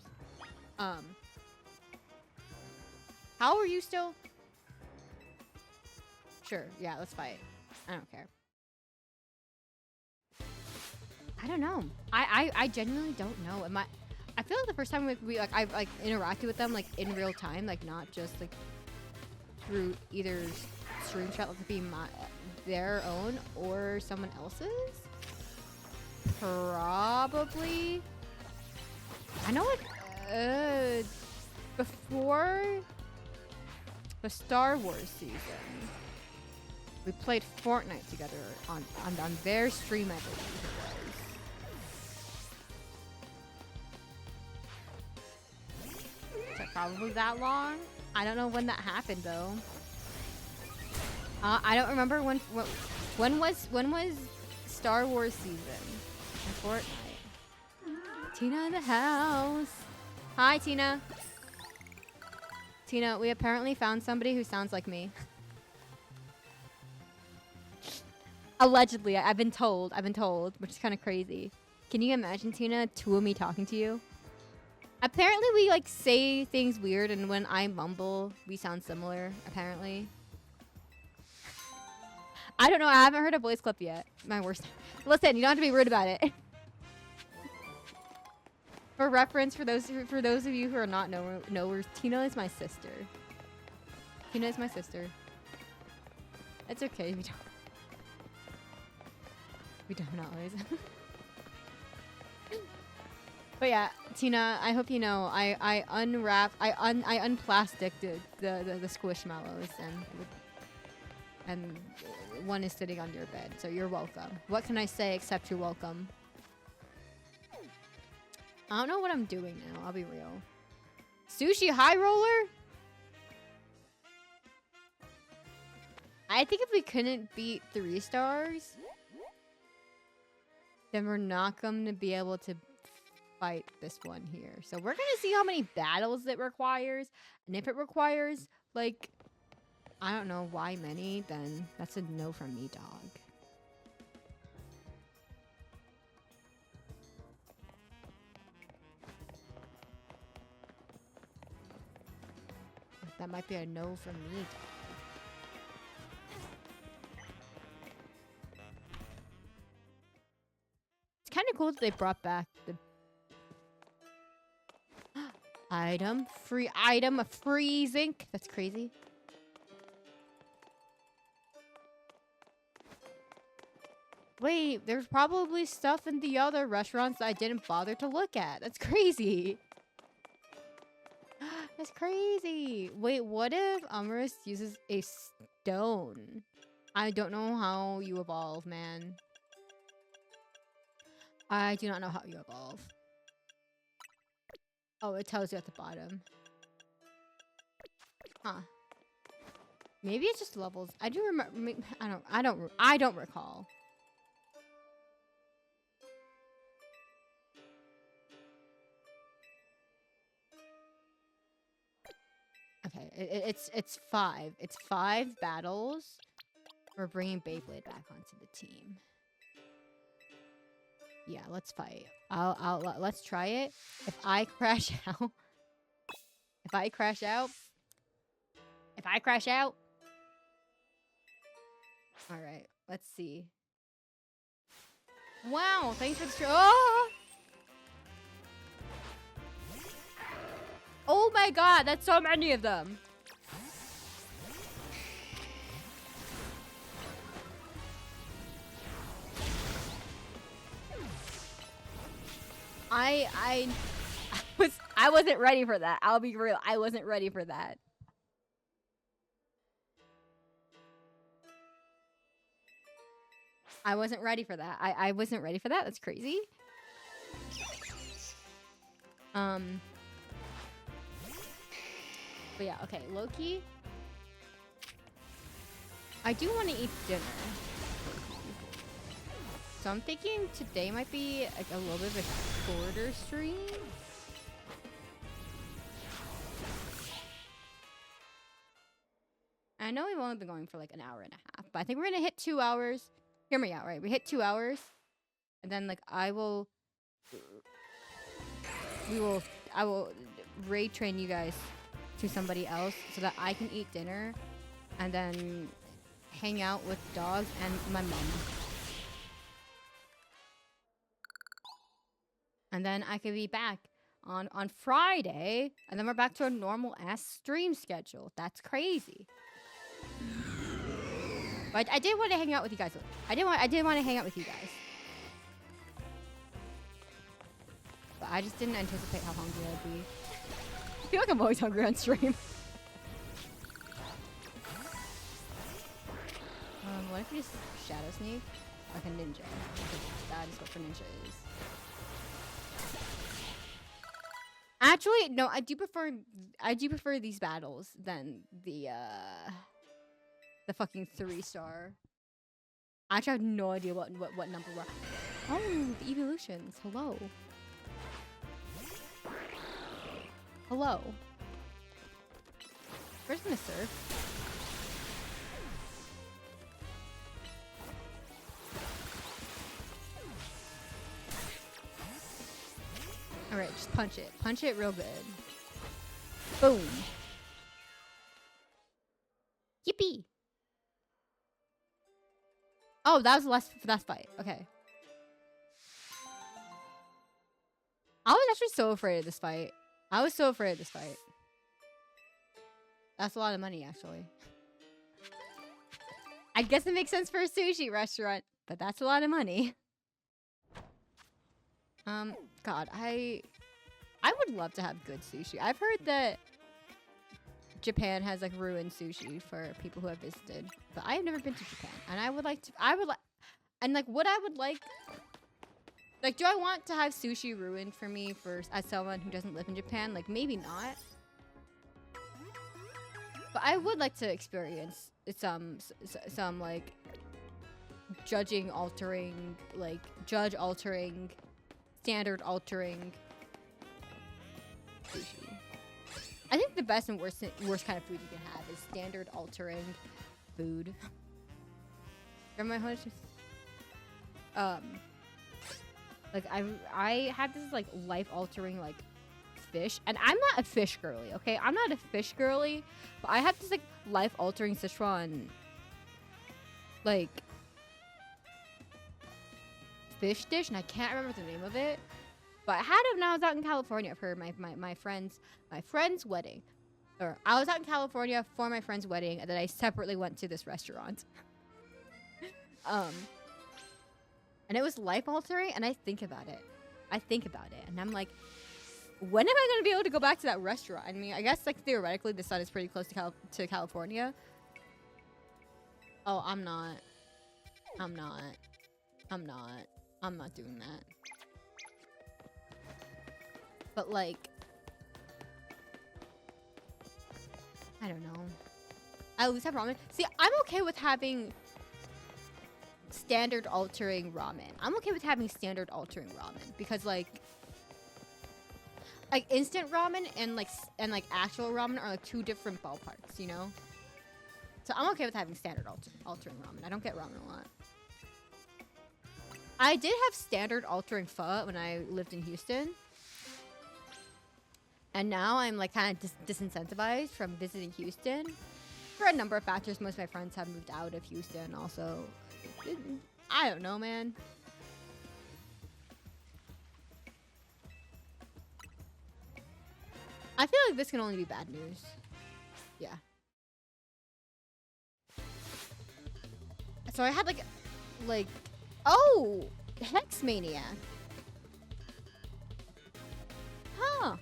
How are you still? Sure, yeah, let's fight. I don't care. I don't know. I genuinely don't know. I feel like the first time I've like interacted with them like in real time, like not just like through either stream chat like be their own or someone else's. Probably. I know like before the Star Wars season, we played Fortnite together on their stream, I believe it was. So probably that long. I don't know when that happened though. I don't remember when was Star Wars season in Fortnite. Tina in the house. Hi, Tina. Tina, we apparently found somebody who sounds like me. Allegedly, I've been told, which is kind of crazy. Can you imagine, Tina, two of me talking to you? Apparently, we like say things weird, and when I mumble, we sound similar. Apparently, I don't know. I haven't heard a voice clip yet. My worst. Listen, you don't have to be rude about it. For reference, for those of you who are not knowers, Tina is my sister. Tina is my sister. It's okay. We don't always. But yeah, Tina, I hope you know I unplastic the squishmallows and one is sitting on your bed, so you're welcome. What can I say except you're welcome? I don't know what I'm doing now, I'll be real. Sushi high roller? I think if we couldn't beat 3 stars, then we're not going to be able to fight this one here. So we're going to see how many battles it requires. And if it requires, like, I don't know why many, then that's a no from me, dog. That might be a no from me, dog. It's kind of cool that they brought back the item of free zinc. That's crazy. Wait, there's probably stuff in the other restaurants that I didn't bother to look at. That's crazy. That's crazy. Wait, what if Amorous uses a stone? I don't know how you evolve, man. I do not know how you evolve. Oh, it tells you at the bottom. Huh. Maybe it's just levels. I do remember. I don't recall. Okay, it's 5. It's 5 battles. We're bringing Beyblade back onto the team. Yeah, let's fight. Let's try it. If I crash out, if I crash out. All right, let's see. Wow, thanks for the Oh my god, that's so many of them. I wasn't ready for that. I'll be real. I wasn't ready for that. I wasn't ready for that. I wasn't ready for that. That's crazy. But yeah, okay, Loki. I do want to eat dinner. So I'm thinking today might be like a little bit of a shorter stream. I know we've only been going for like an hour and a half, but I think we're gonna hit 2 hours. Hear me out, right? We hit 2 hours, and then like I will raid train you guys to somebody else so that I can eat dinner, and then hang out with dogs and my mom. And then I could be back on Friday, and then we're back to a normal ass stream schedule. That's crazy. But I did want to hang out with you guys. I did want to hang out with you guys. But I just didn't anticipate how hungry I'd be. I feel like I'm always hungry on stream. What if we just shadow sneak? Like a ninja. Because that is what the ninja is. Actually, no, I do prefer these battles than the fucking 3-star. Actually, I have no idea what number we're. Oh, the evolutions. Hello. Hello. Where's Mr.? Alright, just punch it. Punch it real good. Boom. Yippee! Oh, that was the last fight. Okay. I was actually so afraid of this fight. That's a lot of money, actually. I guess it makes sense for a sushi restaurant, but that's a lot of money. God, I would love to have good sushi. I've heard that Japan has like ruined sushi for people who have visited, but I have never been to Japan, and I would like, and like what I would like, do I want to have sushi ruined for me as someone who doesn't live in Japan? Like maybe not, but I would like to experience some like judge altering, standard altering sushi. I think the best and worst kind of food you can have is standard altering food. Remember like I had this like life altering like fish, and I'm not a fish girly, okay? I'm not a fish girly, but I had this like life altering Sichuan like fish dish, and I can't remember the name of it, but I had it when I was out in California for my friend's wedding. Or I was out in California for my friend's wedding, and then I separately went to this restaurant. And it was life altering, and I think about it, and I'm like, when am I gonna be able to go back to that restaurant? I mean, I guess like theoretically the sun is pretty close to California. Oh, I'm not doing that. But like, I don't know. I at least have ramen. See, I'm okay with having standard altering ramen. I'm okay with having standard altering ramen because like instant ramen and like actual ramen are like two different ballparks, you know? So I'm okay with having standard altering ramen. I don't get ramen a lot. I did have standard altering pho when I lived in Houston. And now I'm like kind of disincentivized from visiting Houston for a number of factors. Most of my friends have moved out of Houston also. I don't know, man. I feel like this can only be bad news. Yeah. So I had like, oh, Hex Maniac. Huh.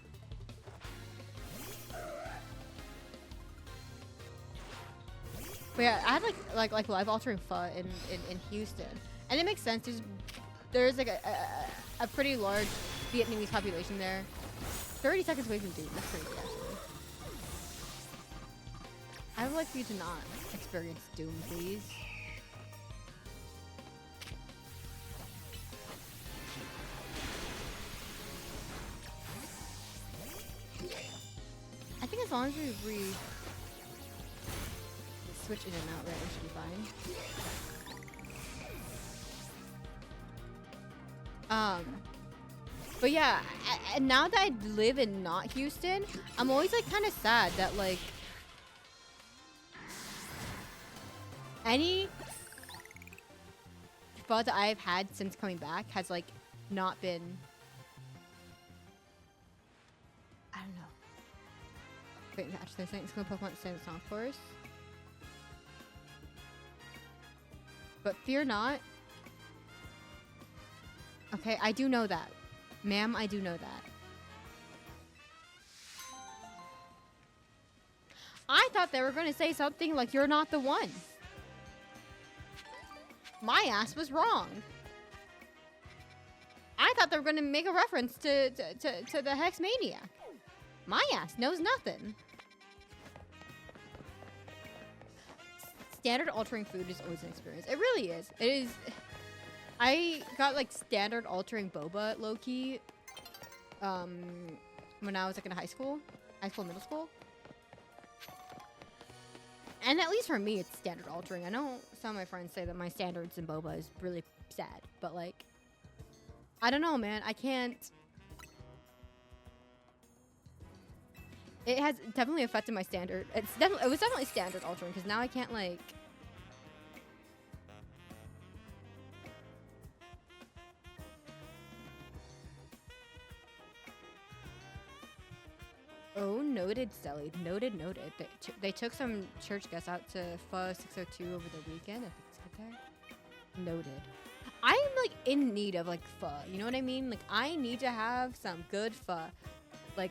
But yeah, I had like live altering pho in Houston, and it makes sense. There's like a pretty large Vietnamese population there. 30 seconds away from Doom. That's crazy, actually. I would like for you to not experience Doom, please. I think as long as we switch in and out, right, we should be fine. But yeah, and now that I live in not Houston, I'm always like kind of sad that like any pho that I've had since coming back has like not been, I don't know. Wait, actually, I think it's gonna Pokemon Stand Song Forest. But fear not. Okay, I do know that. Ma'am, I do know that. I thought they were going to say something like, you're not the one. My ass was wrong. I thought they were going to make a reference to the Hex Maniac. My ass knows nothing. Standard altering food is always an experience. It really is. It is. I got like standard altering boba low-key when I was like in high school, middle school. And at least for me, it's standard altering. I know some of my friends say that my standards in boba is really sad, but like, I don't know, man. I can't. It has definitely affected my standard. It was definitely standard altering because now I can't like. Oh, noted, Stelly. Noted. They took some church guests out to Pho 602 over the weekend. I think it's good there. Noted. I'm like in need of like pho. You know what I mean? Like I need to have some good pho. Like.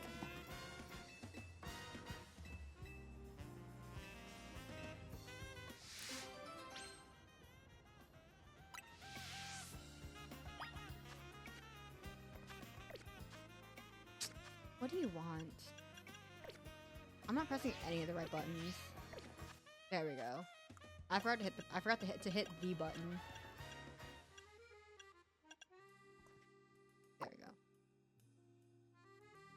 What do you want? I'm not pressing any of the right buttons. There we go. I forgot to hit the button. There we go.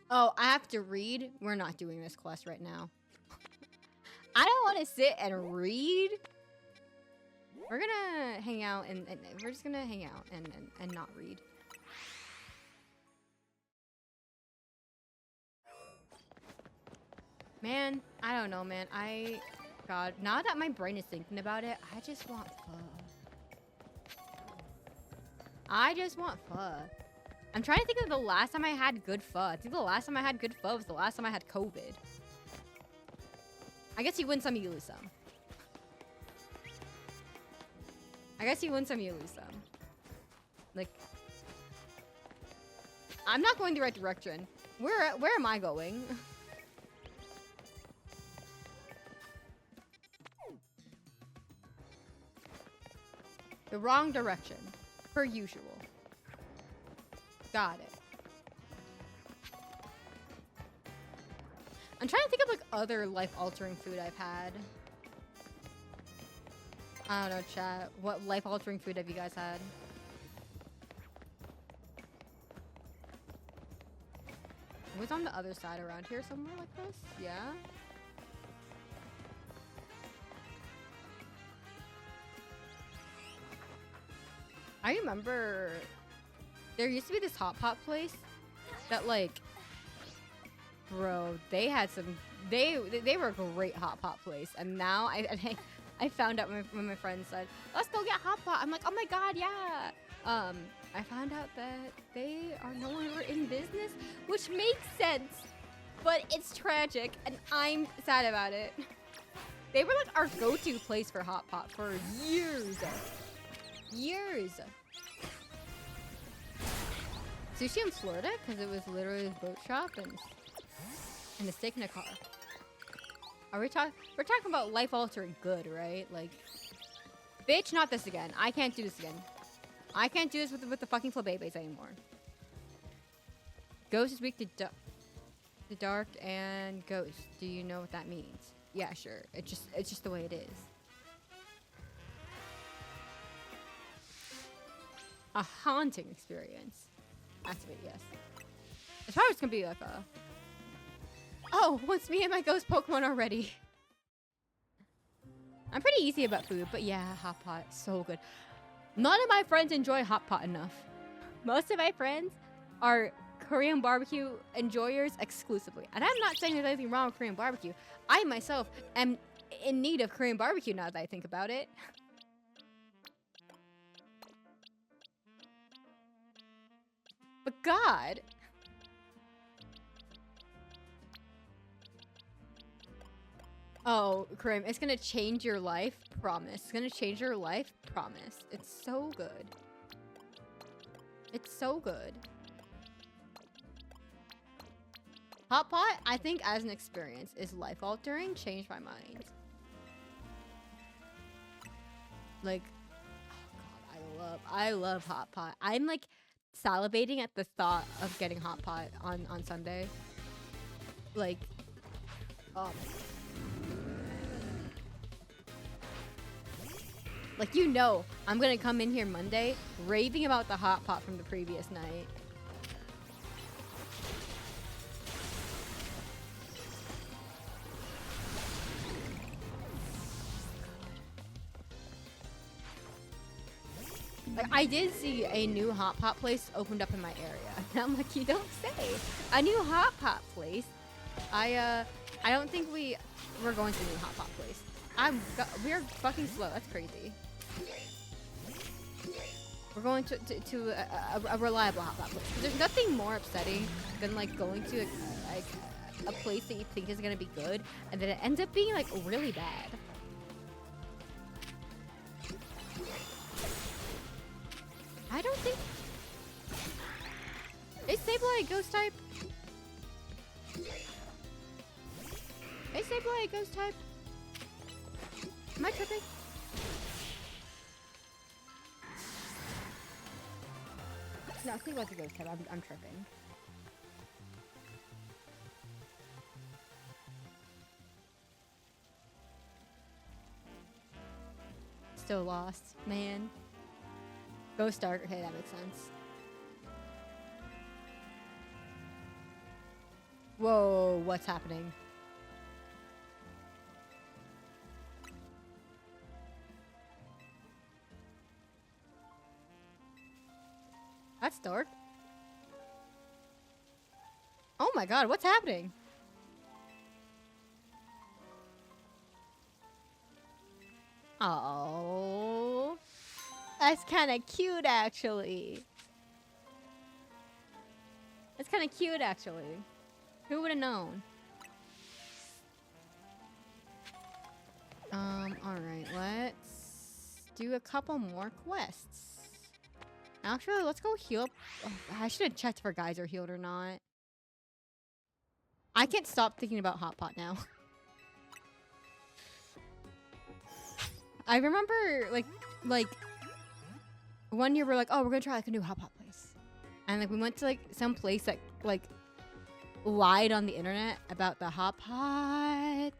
Oh, I have to read? We're not doing this quest right now. I don't want to sit and read. We're gonna hang out and we're just gonna hang out and not read. Man, I don't know, man. God, now that my brain is thinking about it, I just want pho. I just want pho. I'm trying to think of the last time I had good pho. I think the last time I had good pho was the last time I had COVID. I guess you win some, you lose some. I guess you win some, you lose some. Like, I'm not going the right direction. Where am I going? The wrong direction, per usual. Got it. I'm trying to think of like other life-altering food I've had. I don't know, chat. What life-altering food have you guys had? It was on the other side around here somewhere like this? Yeah? I remember there used to be this hot pot place that like, bro, they had some, they were a great hot pot place. And now I found out when my friend said, let's go get hot pot. I'm like, oh my God, yeah. I found out that they are no longer in business, which makes sense, but it's tragic and I'm sad about it. They were like our go-to place for hot pot for years. Years. Sushi in Florida, because it was literally a boat shop and a steak in a car. Are we're talking about life-altering good, right? Like, bitch, not this again. I can't do this again. I can't do this with the fucking flabébés anymore. Ghost is weak to dark and ghost. Do you know what that means? Yeah, sure. It's just the way it is. A haunting experience. Activate, yes. It's probably just gonna be like a... Oh, it's me and my ghost Pokemon already. I'm pretty easy about food, but yeah, hot pot, so good. None of my friends enjoy hot pot enough. Most of my friends are Korean barbecue enjoyers exclusively. And I'm not saying there's anything wrong with Korean barbecue. I myself am in need of Korean barbecue now that I think about it. But God. Oh, Karim, it's gonna change your life. Promise. It's gonna change your life. Promise. It's so good. It's so good. Hot pot, I think as an experience, is life-altering. Changed my mind. Like, oh God, I love hot pot. I'm like salivating at the thought of getting hot pot on Sunday. Like, oh my God. Like, you know, I'm gonna come in here Monday raving about the hot pot from the previous night. Like, I did see a new hot pot place opened up in my area. And I'm like, you don't say. A new hot pot place? I don't think we're going to a new hot pot place. We're fucking slow. That's crazy. We're going to a reliable hot pot place. There's nothing more upsetting than like going to a place that you think is gonna be good and then it ends up being like really bad. I don't think... Is Sableye a ghost type? Is Sableye a ghost type? Am I tripping? No, Sableye's a ghost type. I'm tripping. Still lost, man. Ghost Dark. Okay, that makes sense. Whoa, what's happening? That's dark. Oh my God, what's happening? Oh, that's kind of cute, actually. That's kind of cute, actually. Who would have known? Alright, let's do a couple more quests. Actually, let's go heal up. Oh, I should have checked if our guys are healed or not. I can't stop thinking about hot pot now. I remember, like, one year we're like, oh, we're gonna try like a new hot pot place. And like we went to like some place that like lied on the internet about the hot pot.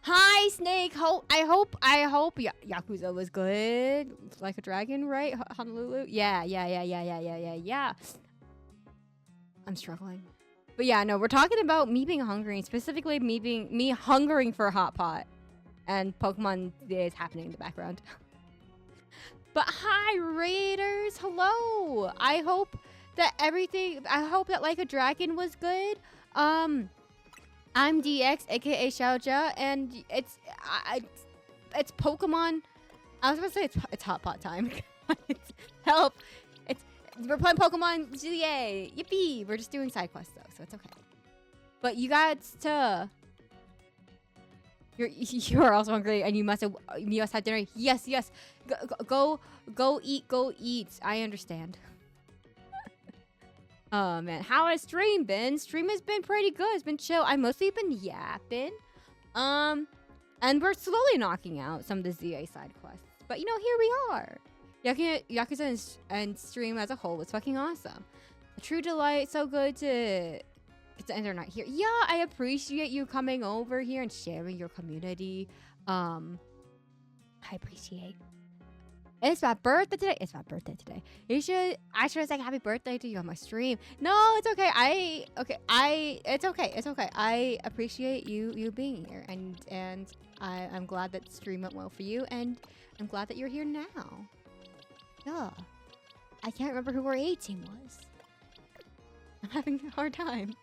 Hi, Snake. I hope Yakuza was good. Like a dragon, right? Honolulu. Yeah. I'm struggling. But yeah, no, we're talking about me being hungry, specifically me hungering for a hot pot, and Pokemon is happening in the background. But hi, Raiders. Hello. I hope that Like a Dragon was good. I'm DX, aka Xiaojia, and it's Pokemon. I was gonna say it's hot pot time. Help! We're playing Pokemon ZA. Yippee! We're just doing side quests though, so it's okay. But you guys you are also hungry, and you must have dinner. Yes. Go eat. I understand. Oh man, how has stream been? Stream has been pretty good. It's been chill. I've mostly been yapping. And we're slowly knocking out some of the ZA side quests. But you know, here we are. Yakuza and stream as a whole was fucking awesome. A true delight. So good to end our night here. Yeah, I appreciate you coming over here and sharing your community. I appreciate. It's my birthday today. I should have said happy birthday to you on my stream. No, it's okay. It's okay. I appreciate you being here, and I'm glad that the stream went well for you, and I'm glad that you're here now. Yeah. I can't remember who our A team was. I'm having a hard time.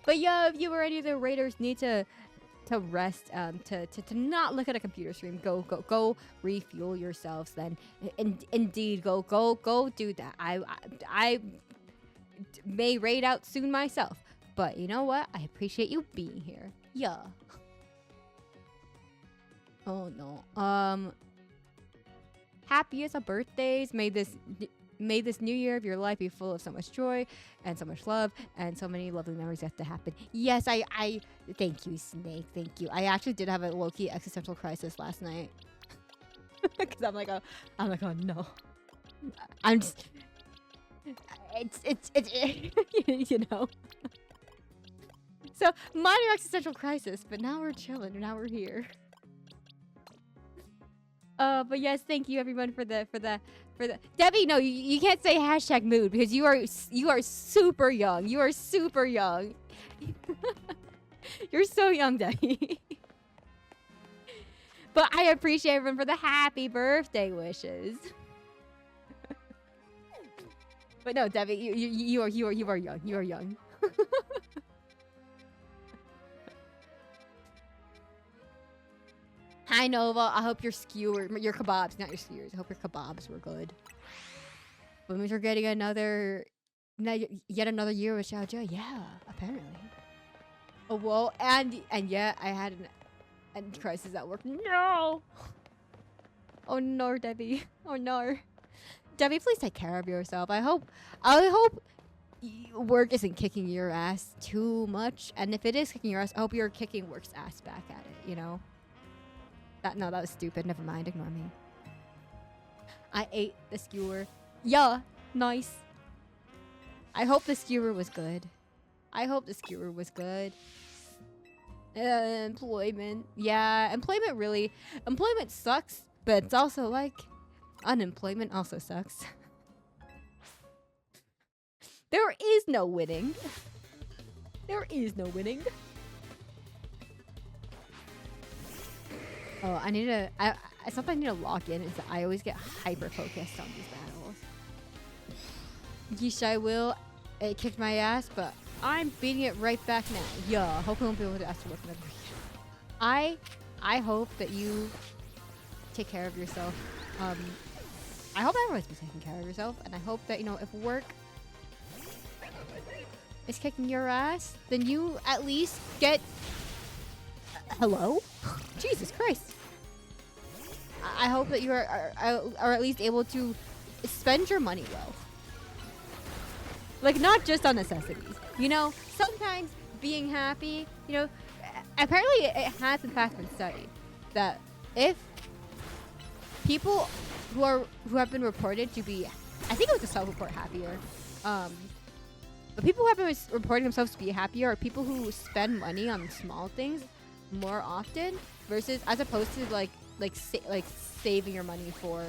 But yeah, if you or any of the Raiders need to rest, to not look at a computer stream, go refuel yourselves. Then, indeed, go do that. I may raid out soon myself, but you know what? I appreciate you being here. Yeah. Oh no. Happiest of birthdays. May this new year of your life be full of so much joy and so much love and so many lovely memories that have to happen. Yes, I thank you, Snake. Thank you. I actually did have a low-key existential crisis last night. Cause I'm like, oh no. I'm just, it's you know. So minor existential crisis, but now we're chilling. Now we're here. But yes, thank you everyone for the Debbie. No, you can't say hashtag mood because you are super young. You are super young. You're so young, Debbie. But I appreciate everyone for the happy birthday wishes. But no, Debbie, you are young. You are young. Hi Nova, I hope your kebabs, not your skewers. I hope your kebabs were good. But we're getting yet another year with Xiaojia. Yeah, apparently. Oh well, and yeah, I had an crisis at work. No. Oh no, Debbie. Oh no. Debbie, please take care of yourself. I hope work isn't kicking your ass too much. And if it is kicking your ass, I hope you're kicking work's ass back at it. You know. That was stupid. Never mind. Ignore me. I ate the skewer. Yeah, nice. I hope the skewer was good. Employment. Yeah, employment sucks, but it's also like unemployment also sucks. There is no winning. Oh, sometimes I need to lock in. I always get hyper focused on these battles. Yeesh, I will. It kicked my ass, but I'm beating it right back now. Yeah, hopefully I won't be able to ask to work another week. I hope that you take care of yourself. I hope everyone's been taking care of yourself, and I hope that, you know, if work is kicking your ass, then you at least get... Hello? Jesus Christ. I hope that you are at least able to spend your money well. Like, not just on necessities. You know, sometimes being happy, you know, apparently it has in fact been studied that if people who have been reported to be, I think it was a self-report happier, But people who have been reporting themselves to be happier are people who spend money on small things more often, versus as opposed to like saving your money for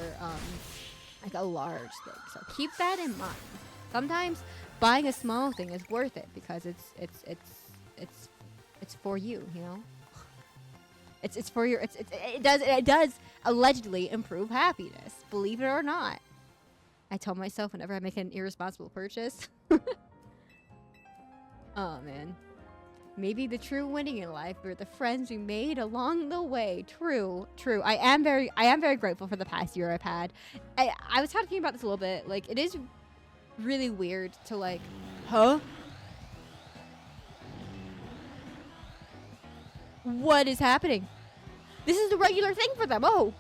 like a large thing. So keep that in mind. Sometimes buying a small thing is worth it because it's for you, you know. It's for your it does allegedly improve happiness, believe it or not. I tell myself whenever I make an irresponsible purchase. Oh man. Maybe the true winning in life were the friends we made along the way. True. I am very grateful for the past year I've had. I was talking about this a little bit. Like, it is really weird to like, huh? What is happening? This is the regular thing for them. Oh.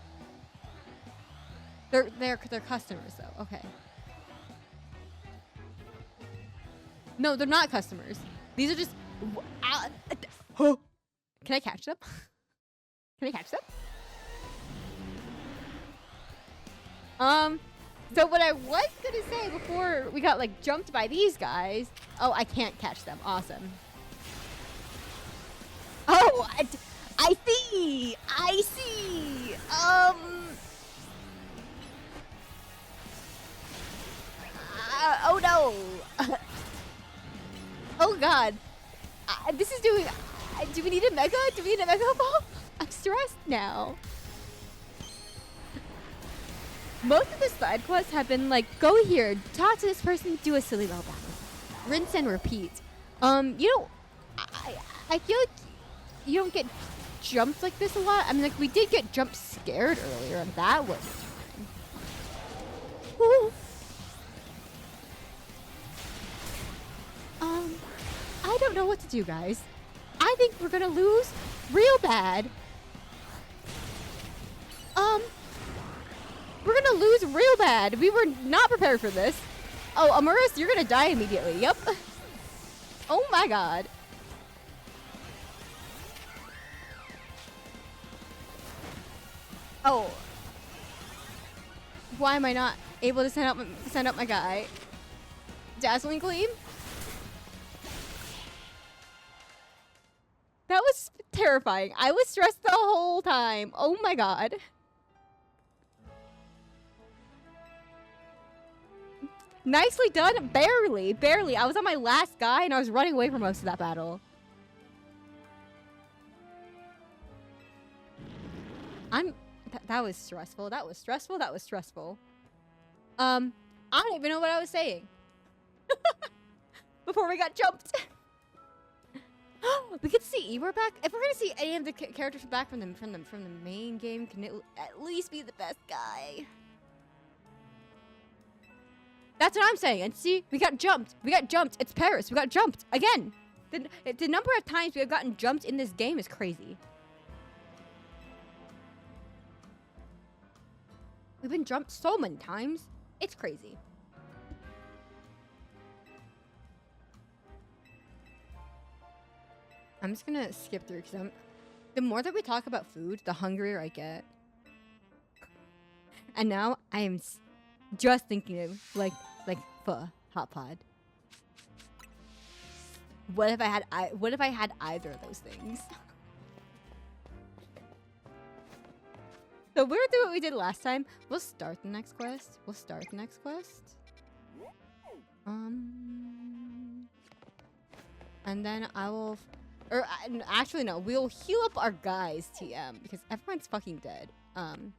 They're customers though. Okay. No, they're not customers. These are just Can I catch them? Can I catch them? So what I was gonna say before we got like jumped by these guys. Oh, I can't catch them. Awesome. Oh, I see. Oh no. Oh god. This is doing... do we need a mega? Do we need a mega ball? I'm stressed now. Most of the side quests have been like, go here, talk to this person, do a silly little battle. Rinse and repeat. You know, I feel like you don't get jumped like this a lot. I mean, like, we did get jump scared earlier, and that was fine. Woo. I don't know what to do, guys. I think we're gonna lose real bad. We're gonna lose real bad. We were not prepared for this. Oh, Amurus, you're gonna die immediately. Yep. Oh my god. Oh. Why am I not able to send up my guy? Dazzling Gleam? That was terrifying. I was stressed the whole time. Oh my god. Nicely done. Barely. I was on my last guy and I was running away from most of that battle. That was stressful. That was stressful. I don't even know what I was saying. Before we got jumped. We could see Eeyore back. If we're gonna see any of the characters back from the main game, can it at least be the best guy? That's what I'm saying. And see, we got jumped. It's Paris. We got jumped again. The number of times we have gotten jumped in this game is crazy. We've been jumped so many times. It's crazy. I'm just gonna skip through because the more that we talk about food, the hungrier I get. And now I am just thinking of like pho, hot pod. What if I had either of those things? So we're gonna do what we did last time. We'll start the next quest. And then I will... Or, actually, no. We'll heal up our guys, TM. Because everyone's fucking dead. And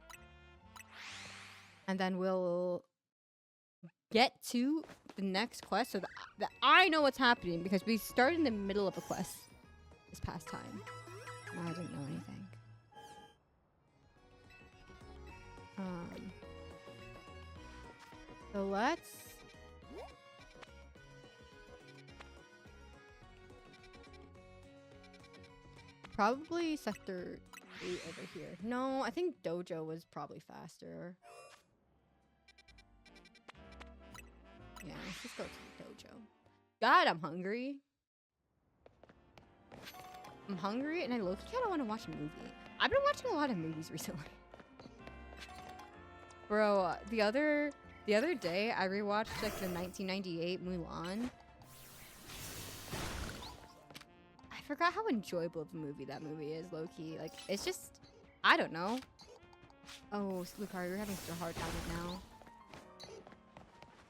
then we'll... get to the next quest so that I know what's happening. Because we started in the middle of a quest this past time. I didn't know anything. So let's... Probably sector 8 over here. No, I think Dojo was probably faster. Yeah, let's just go to the Dojo. God, I'm hungry. I'm hungry and I low-key kind of want to watch a movie. I've been watching a lot of movies recently. Bro, the other The other day, I rewatched like the 1998 Mulan. I forgot how enjoyable of a movie that movie is, low key. Like, it's just, I don't know. Oh, Lucario, you're having such a hard time right now.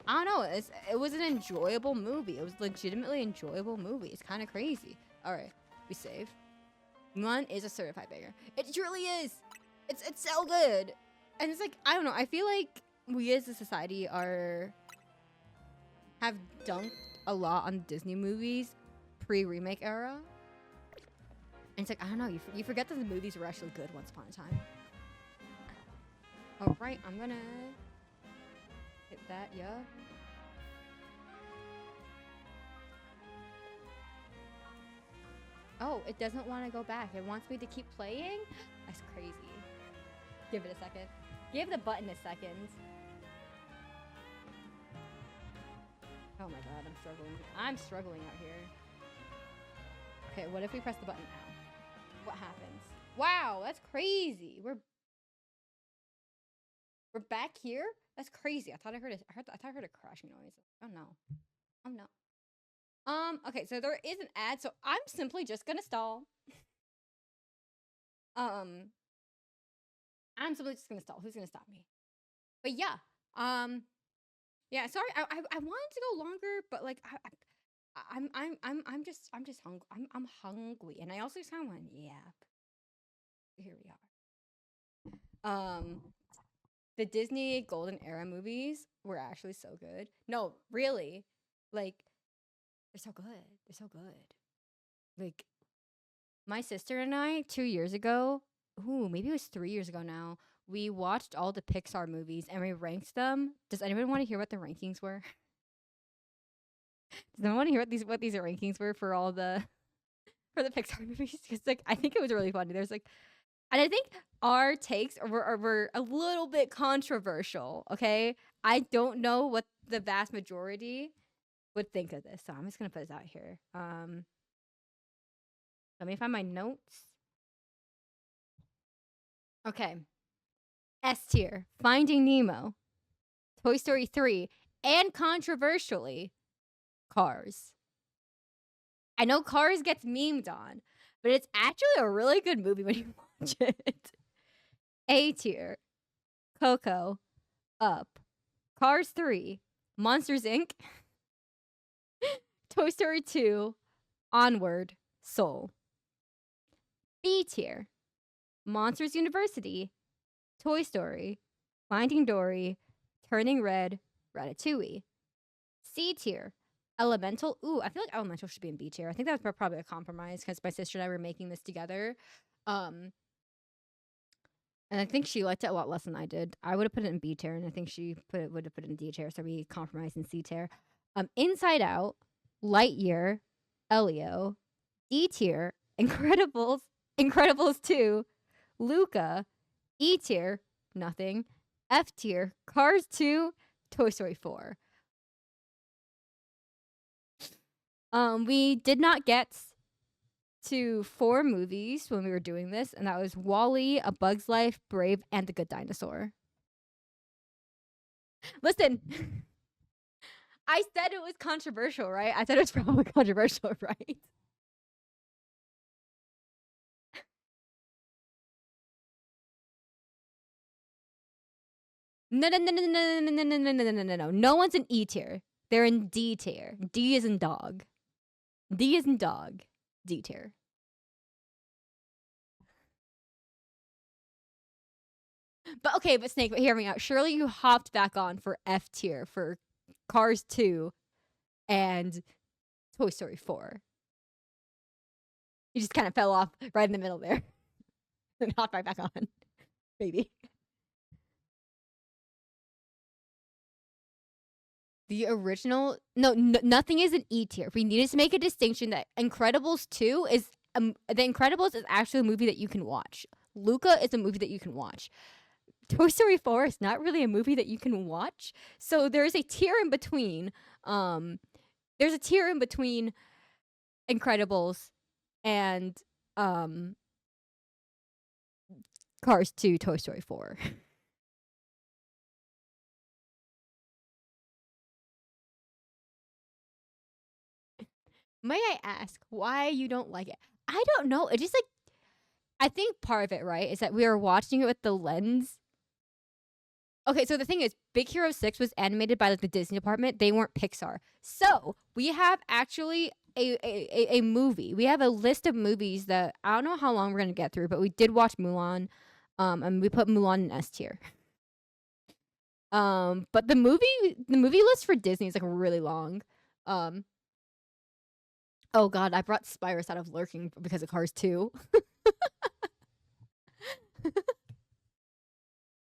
I don't know. It was an enjoyable movie. It was legitimately enjoyable movie. It's kind of crazy. All right, we save. Mulan is a certified banger. It truly is. It's so good. And it's like, I don't know. I feel like we as a society have dunked a lot on Disney movies pre-remake era. And it's like, I don't know. You forget that the movies were actually good once upon a time. All right, I'm gonna hit that. Yeah. Oh, it doesn't want to go back. It wants me to keep playing? That's crazy. Give it a second. Give the button a second. Oh my god, I'm struggling. I'm struggling out here. Okay, what if we press the button now? What happens? Wow, that's crazy. We're back here? That's crazy. I thought I heard a crashing noise. Oh no. Oh no. Okay, so there is an ad, so I'm simply just gonna stall. I'm simply just gonna stall. Who's gonna stop me? But yeah, yeah. Sorry, I wanted to go longer, but like I'm just hungry. I'm hungry, and I also just kind of want to yap. Here we are. The Disney Golden Era movies were actually so good. No, really, like. They're so good. They're so good. Like, my sister and I, 2 years ago, maybe it was 3 years ago now, we watched all the Pixar movies and we ranked them. Does anyone want to hear what the rankings were? Does anyone want to hear what these rankings were for all the Pixar movies? Because like I think it was really funny. There's like, and I think our takes were a little bit controversial. Okay, I don't know what the vast majority would think of this. So I'm just gonna put this out here. Let me find my notes. Okay. S tier, Finding Nemo, Toy Story 3, and controversially, Cars. I know Cars gets memed on, but it's actually a really good movie when you watch it. A tier, Coco, Up, Cars 3, Monsters Inc., Toy Story 2, Onward, Soul. B tier, Monsters University, Toy Story, Finding Dory, Turning Red, Ratatouille. C tier, Elemental. Ooh, I feel like Elemental should be in B tier. I think that was probably a compromise because my sister and I were making this together. And I think she liked it a lot less than I did. I would have put it in B tier, and I think she would have put it in D tier, so we compromised in C tier. Inside Out, Lightyear, Elio, D tier, Incredibles 2, Luca, E tier, nothing, F tier, Cars 2, Toy Story 4. We did not get to 4 movies when we were doing this, and that was WALL-E, A Bug's Life, Brave, and The Good Dinosaur. Listen, I said it was controversial, right? I said it was probably controversial, right? No. No one's in E tier. They're in D tier. D is in dog. D is in dog. D tier. But okay, but Snake, but hear me out. Surely you hopped back on for F tier for Cars 2 and Toy Story 4. You just kind of fell off right in the middle there. And hopped right back on. Maybe. The original, nothing is an E tier. We needed to make a distinction that Incredibles 2 is, The Incredibles is actually a movie that you can watch. Luca is a movie that you can watch. Toy Story 4 is not really a movie that you can watch. So there's a tier in between. There's a tier in between Incredibles and Cars 2, Toy Story 4. May I ask why you don't like it? I don't know. It just like I think part of it, right, is that we were watching it with the lens. Okay, so the thing is, Big Hero 6 was animated by like the Disney department. They weren't Pixar. So we have actually a movie. We have a list of movies that I don't know how long we're gonna get through, but we did watch Mulan. And we put Mulan in S tier. But the movie list for Disney is like really long. Um, oh god, I brought Spyrus out of lurking because of Cars 2.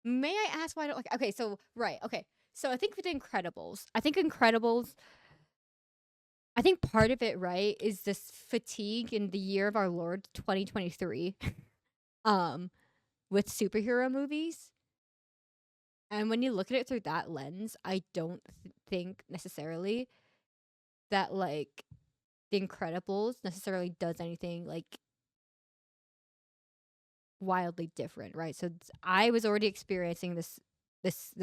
May I ask why I don't like? Okay, so right, okay. So I think with Incredibles, I think part of it, right, is this fatigue in the year of our Lord 2023, um, with superhero movies. And when you look at it through that lens, I don't think necessarily that like The Incredibles necessarily does anything like wildly different, right? So I was already experiencing the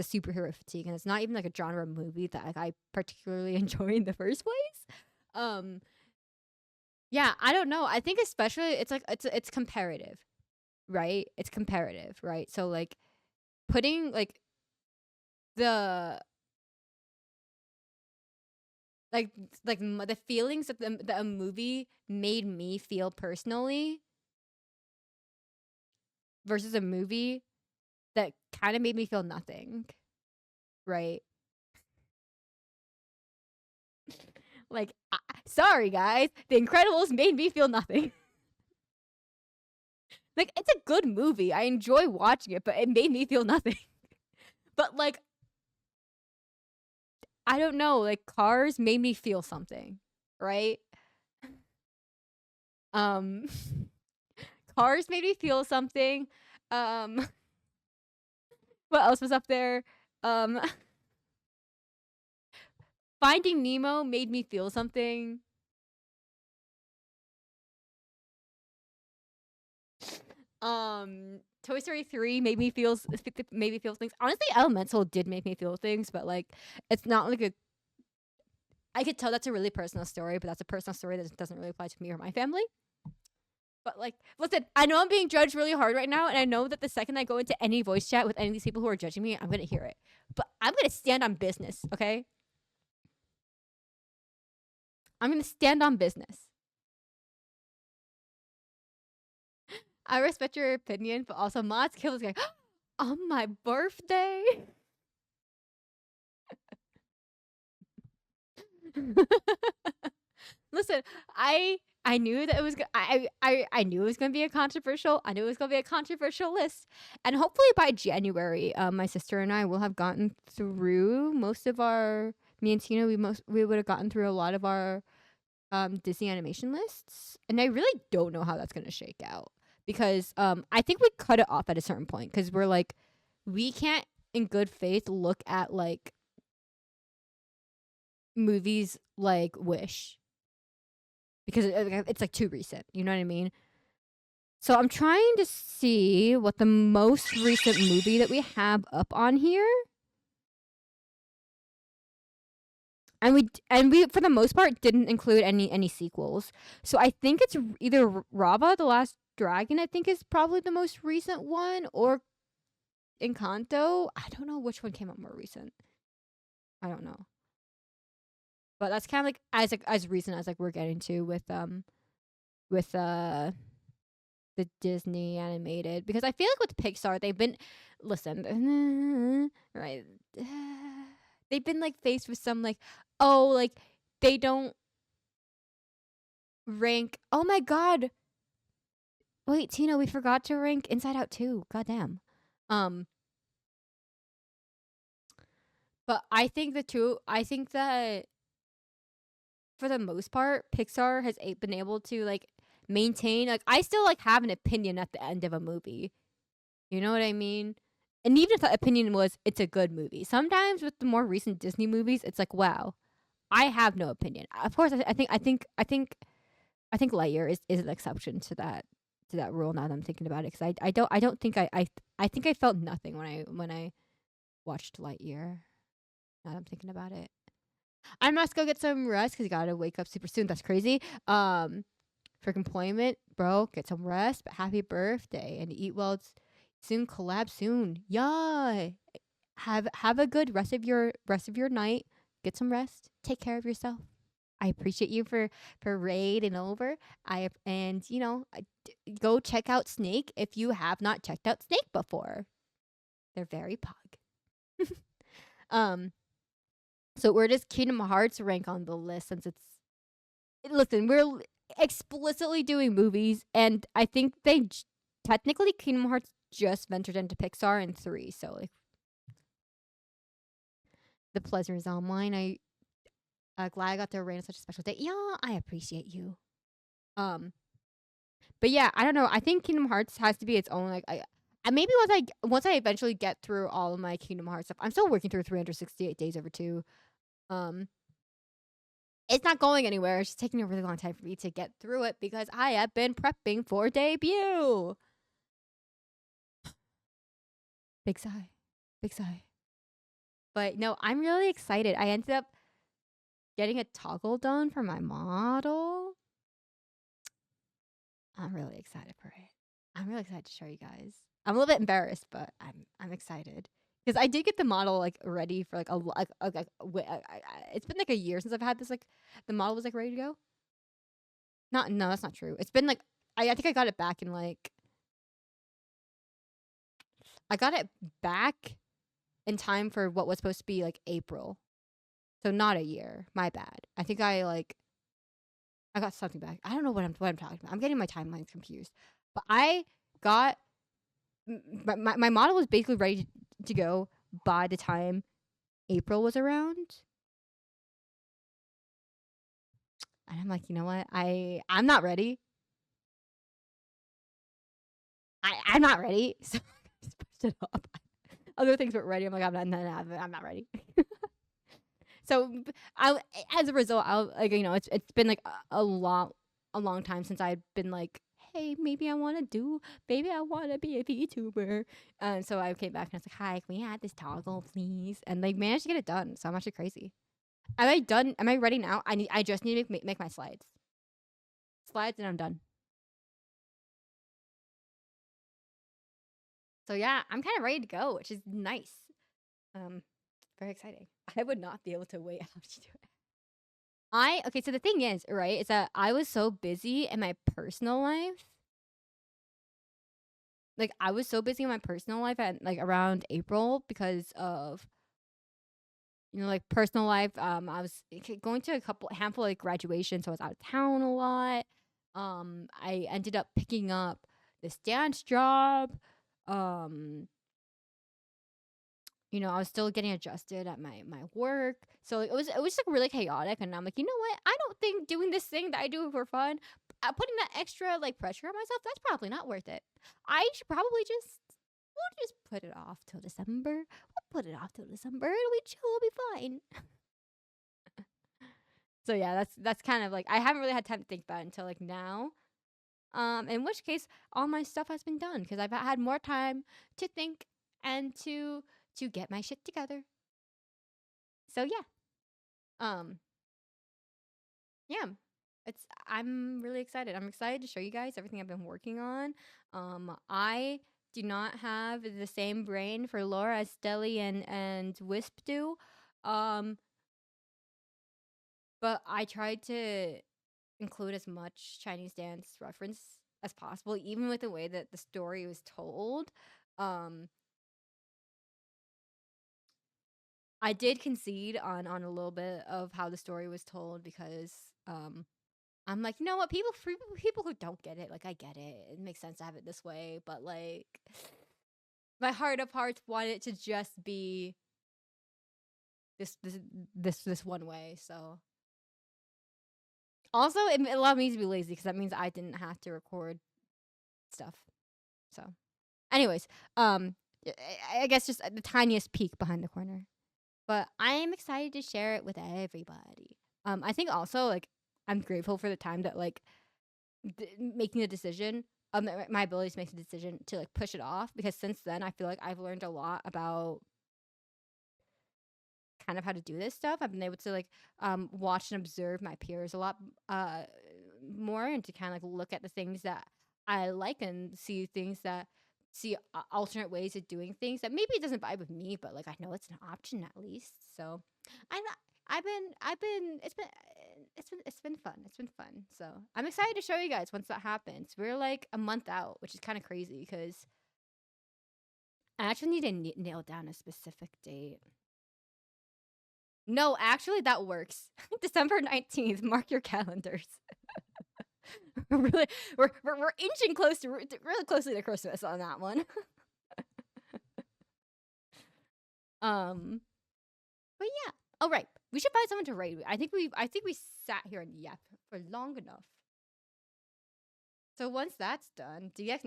superhero fatigue, and it's not even like a genre movie that like I particularly enjoy in the first place. Um, yeah, I don't know. I think especially it's like it's comparative, right? It's comparative, right? So like putting like the like the feelings that a movie made me feel personally versus a movie that kind of made me feel nothing, right? Like, sorry guys, The Incredibles made me feel nothing. Like, it's a good movie. I enjoy watching it, but it made me feel nothing. But like, I don't know, like Cars made me feel something, right? Um Cars made me feel something. Um what else was up there? Um Finding Nemo made me feel something. Toy Story 3 made me feel things. Honestly, Elemental did make me feel things, but like it's not like a I could tell that's a really personal story, but that's a personal story that doesn't really apply to me or my family. But like, listen, I know I'm being judged really hard right now, and I know that the second I go into any voice chat with any of these people who are judging me, I'm gonna hear it. But I'm gonna stand on business, okay? I'm gonna stand on business. I respect your opinion, but also Mods Kill is like, on my birthday. Listen, I knew that it was I knew it was gonna be a controversial. I knew it was gonna be a controversial list, and hopefully by January, my sister and I will have gotten through most of our. Me and Tina, we would have gotten through a lot of our Disney animation lists, and I really don't know how that's gonna shake out because I think we cut it off at a certain point because we're like we can't in good faith look at like movies like Wish because it's like too recent. You know what I mean? So I'm trying to see what the most recent movie that we have up on here. And we for the most part didn't include any sequels. So I think it's either Rava the Last Dragon I think is probably the most recent one or Encanto. I don't know which one came out more recent. I don't know. But that's kind of like as recent as like we're getting to with the Disney animated because I feel like with Pixar they've been listen right they've been like faced with some like oh like they don't rank oh my god wait Tina we forgot to rank Inside Out 2 goddamn um but I think that for the most part Pixar has been able to like maintain like I still like have an opinion at the end of a movie. You know what I mean? And even if that opinion was it's a good movie, sometimes with the more recent Disney movies, it's like, wow, I have no opinion. Of course, I think Lightyear is an exception to that rule. Now that I'm thinking about it, because I don't think I think I felt nothing when I watched Lightyear. Now that I'm thinking about it, I must go get some rest because you gotta wake up super soon. That's crazy. For employment, bro, get some rest. But happy birthday and eat well soon. Collab soon. Yeah. Have a good rest of your night. Get some rest. Take care of yourself. I appreciate you for raiding over. Go check out Snake if you have not checked out Snake before. They're very pog. um, so where does Kingdom Hearts rank on the list? Since listen, we're explicitly doing movies, and I think technically Kingdom Hearts just ventured into Pixar in 3. So like, the pleasure is all mine. Glad I got to raid on such a special day. Yeah, I appreciate you. But yeah, I don't know. I think Kingdom Hearts has to be its own. Like, maybe once I eventually get through all of my Kingdom Hearts stuff, I'm still working through 368 Days Over 2. It's not going anywhere. It's just taking a really long time for me to get through it because I have been prepping for debut. Big sigh. Big sigh. But no, I'm really excited. I ended up getting a toggle done for my model. I'm really excited for it. I'm really excited to show you guys. I'm a little bit embarrassed, but I'm excited because I did get the model like ready for like it's been like a year since I've had this. Like the model was like ready to go. No, that's not true. It's been like I think I got it back in like I got it back in time for what was supposed to be like April, so not a year. My bad. I think I got something back. I don't know what I'm talking about. I'm getting my timelines confused. But I got my model was basically ready to go by the time April was around. And I'm like, you know what? I'm not ready. I'm not ready. So I just pushed it up. Other things were ready. I'm like, I'm not ready. So as a result, it's been like a long time since I've been like, hey, maybe I want to be a VTuber. So I came back and I was like, hi, can we add this toggle, please? And like managed to get it done. So I'm actually crazy. Am I done? Am I ready now? I just need to make my slides, and I'm done. So yeah, I'm kind of ready to go, which is nice. Very exciting. I would not be able to wait out to do it. Okay, so the thing is, right, is that I was so busy in my personal life. Like I was so busy in my personal life at like around April because of like personal life. I was going to a handful of like graduations, so I was out of town a lot. I ended up picking up this dance job. I was still getting adjusted at my work. So it was just like really chaotic, and I'm like, you know what? I don't think doing this thing that I do for fun, putting that extra like pressure on myself, that's probably not worth it. I should probably we'll just put it off till December. We'll put it off till December. It'll be chill. It'll be fine. So yeah, that's kind of like I haven't really had time to think about it until like now. In which case, all my stuff has been done because I've had more time to think and to get my shit together. So yeah. Um yeah. I'm really excited. I'm excited to show you guys everything I've been working on. I do not have the same brain for lore as Stelly and Wisp do. But I tried to include as much Chinese dance reference as possible, even with the way that the story was told. I did concede on a little bit of how the story was told because I'm like, you know what, people who don't get it, like I get it. It makes sense to have it this way, but like my heart of hearts wanted it to just be this one way. So also it allowed me to be lazy because that means I didn't have to record stuff. So anyways, I guess just the tiniest peek behind the corner. But I am excited to share it with everybody. I think also like I'm grateful for the time that like making a decision, my ability to make a decision to like push it off, because since then I feel like I've learned a lot about kind of how to do this stuff. I've been able to like watch and observe my peers a lot more, and to kind of like look at the things that I like and see alternate ways of doing things that maybe it doesn't vibe with me, but like I know it's an option at least. So I it's been fun. It's been fun. So I'm excited to show you guys once that happens. We're like a month out, which is kind of crazy because I actually need to nail down a specific date. No, actually that works. December 19th. Mark your calendars. We're inching close to really closely to Christmas on that one. But yeah. Oh right. We should find someone to raid. I think we sat here and yapped for long enough. So once that's done, do you guys?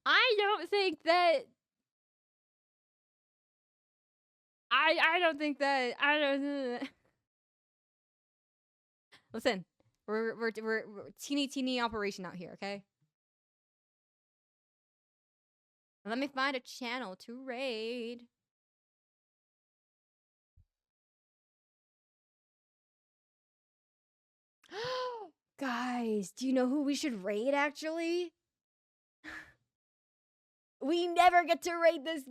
I don't think that. I don't think that. I don't. Listen, we're teeny operation out here, okay? Let me find a channel to raid. Guys, do you know who we should raid actually? We never get to raid this.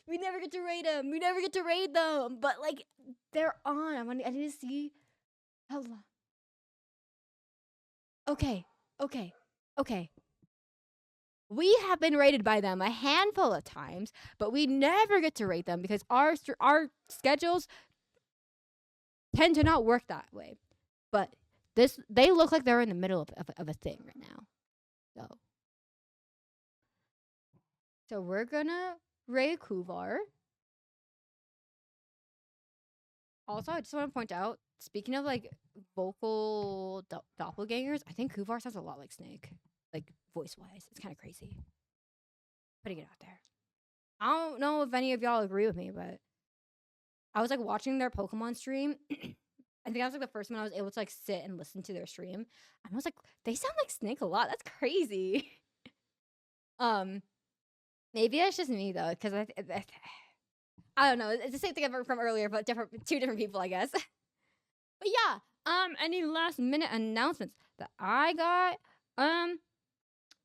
We never get to raid them. We never get to raid them. But like, they're on. I need to see. Hello. Okay. We have been raided by them a handful of times, but we never get to raid them because our schedules tend to not work that way. But they look like they're in the middle of a thing right now. So we're gonna raid Kuvar. Also, I just want to point out, speaking of like vocal doppelgangers, I think Kuvar sounds a lot like Snake, like voice-wise. It's kind of crazy. Putting it out there. I don't know if any of y'all agree with me, but I was like watching their Pokemon stream. I think that was like the first one I was able to like sit and listen to their stream. And I was like, they sound like Snake a lot. That's crazy. Maybe that's just me though, because I don't know. It's the same thing I've heard from earlier, but two different people, I guess. But yeah, any last minute announcements that I got?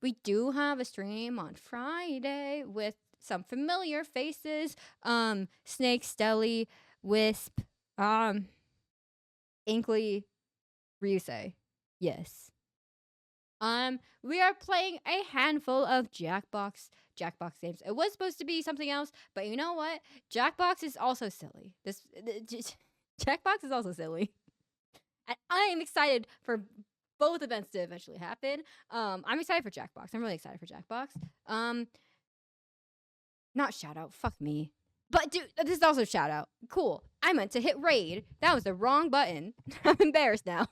We do have a stream on Friday with some familiar faces. Snake, Stelly, Wisp, Inkley, Ryusei. Yes. We are playing a handful of Jackbox games. It was supposed to be something else, but you know what? Jackbox is also silly. Jackbox is also silly. And I am excited for both events to eventually happen. I'm excited for Jackbox. I'm really excited for Jackbox. Not shout out. Fuck me. But dude, this is also shout out. Cool. I meant to hit raid. That was the wrong button. I'm embarrassed now.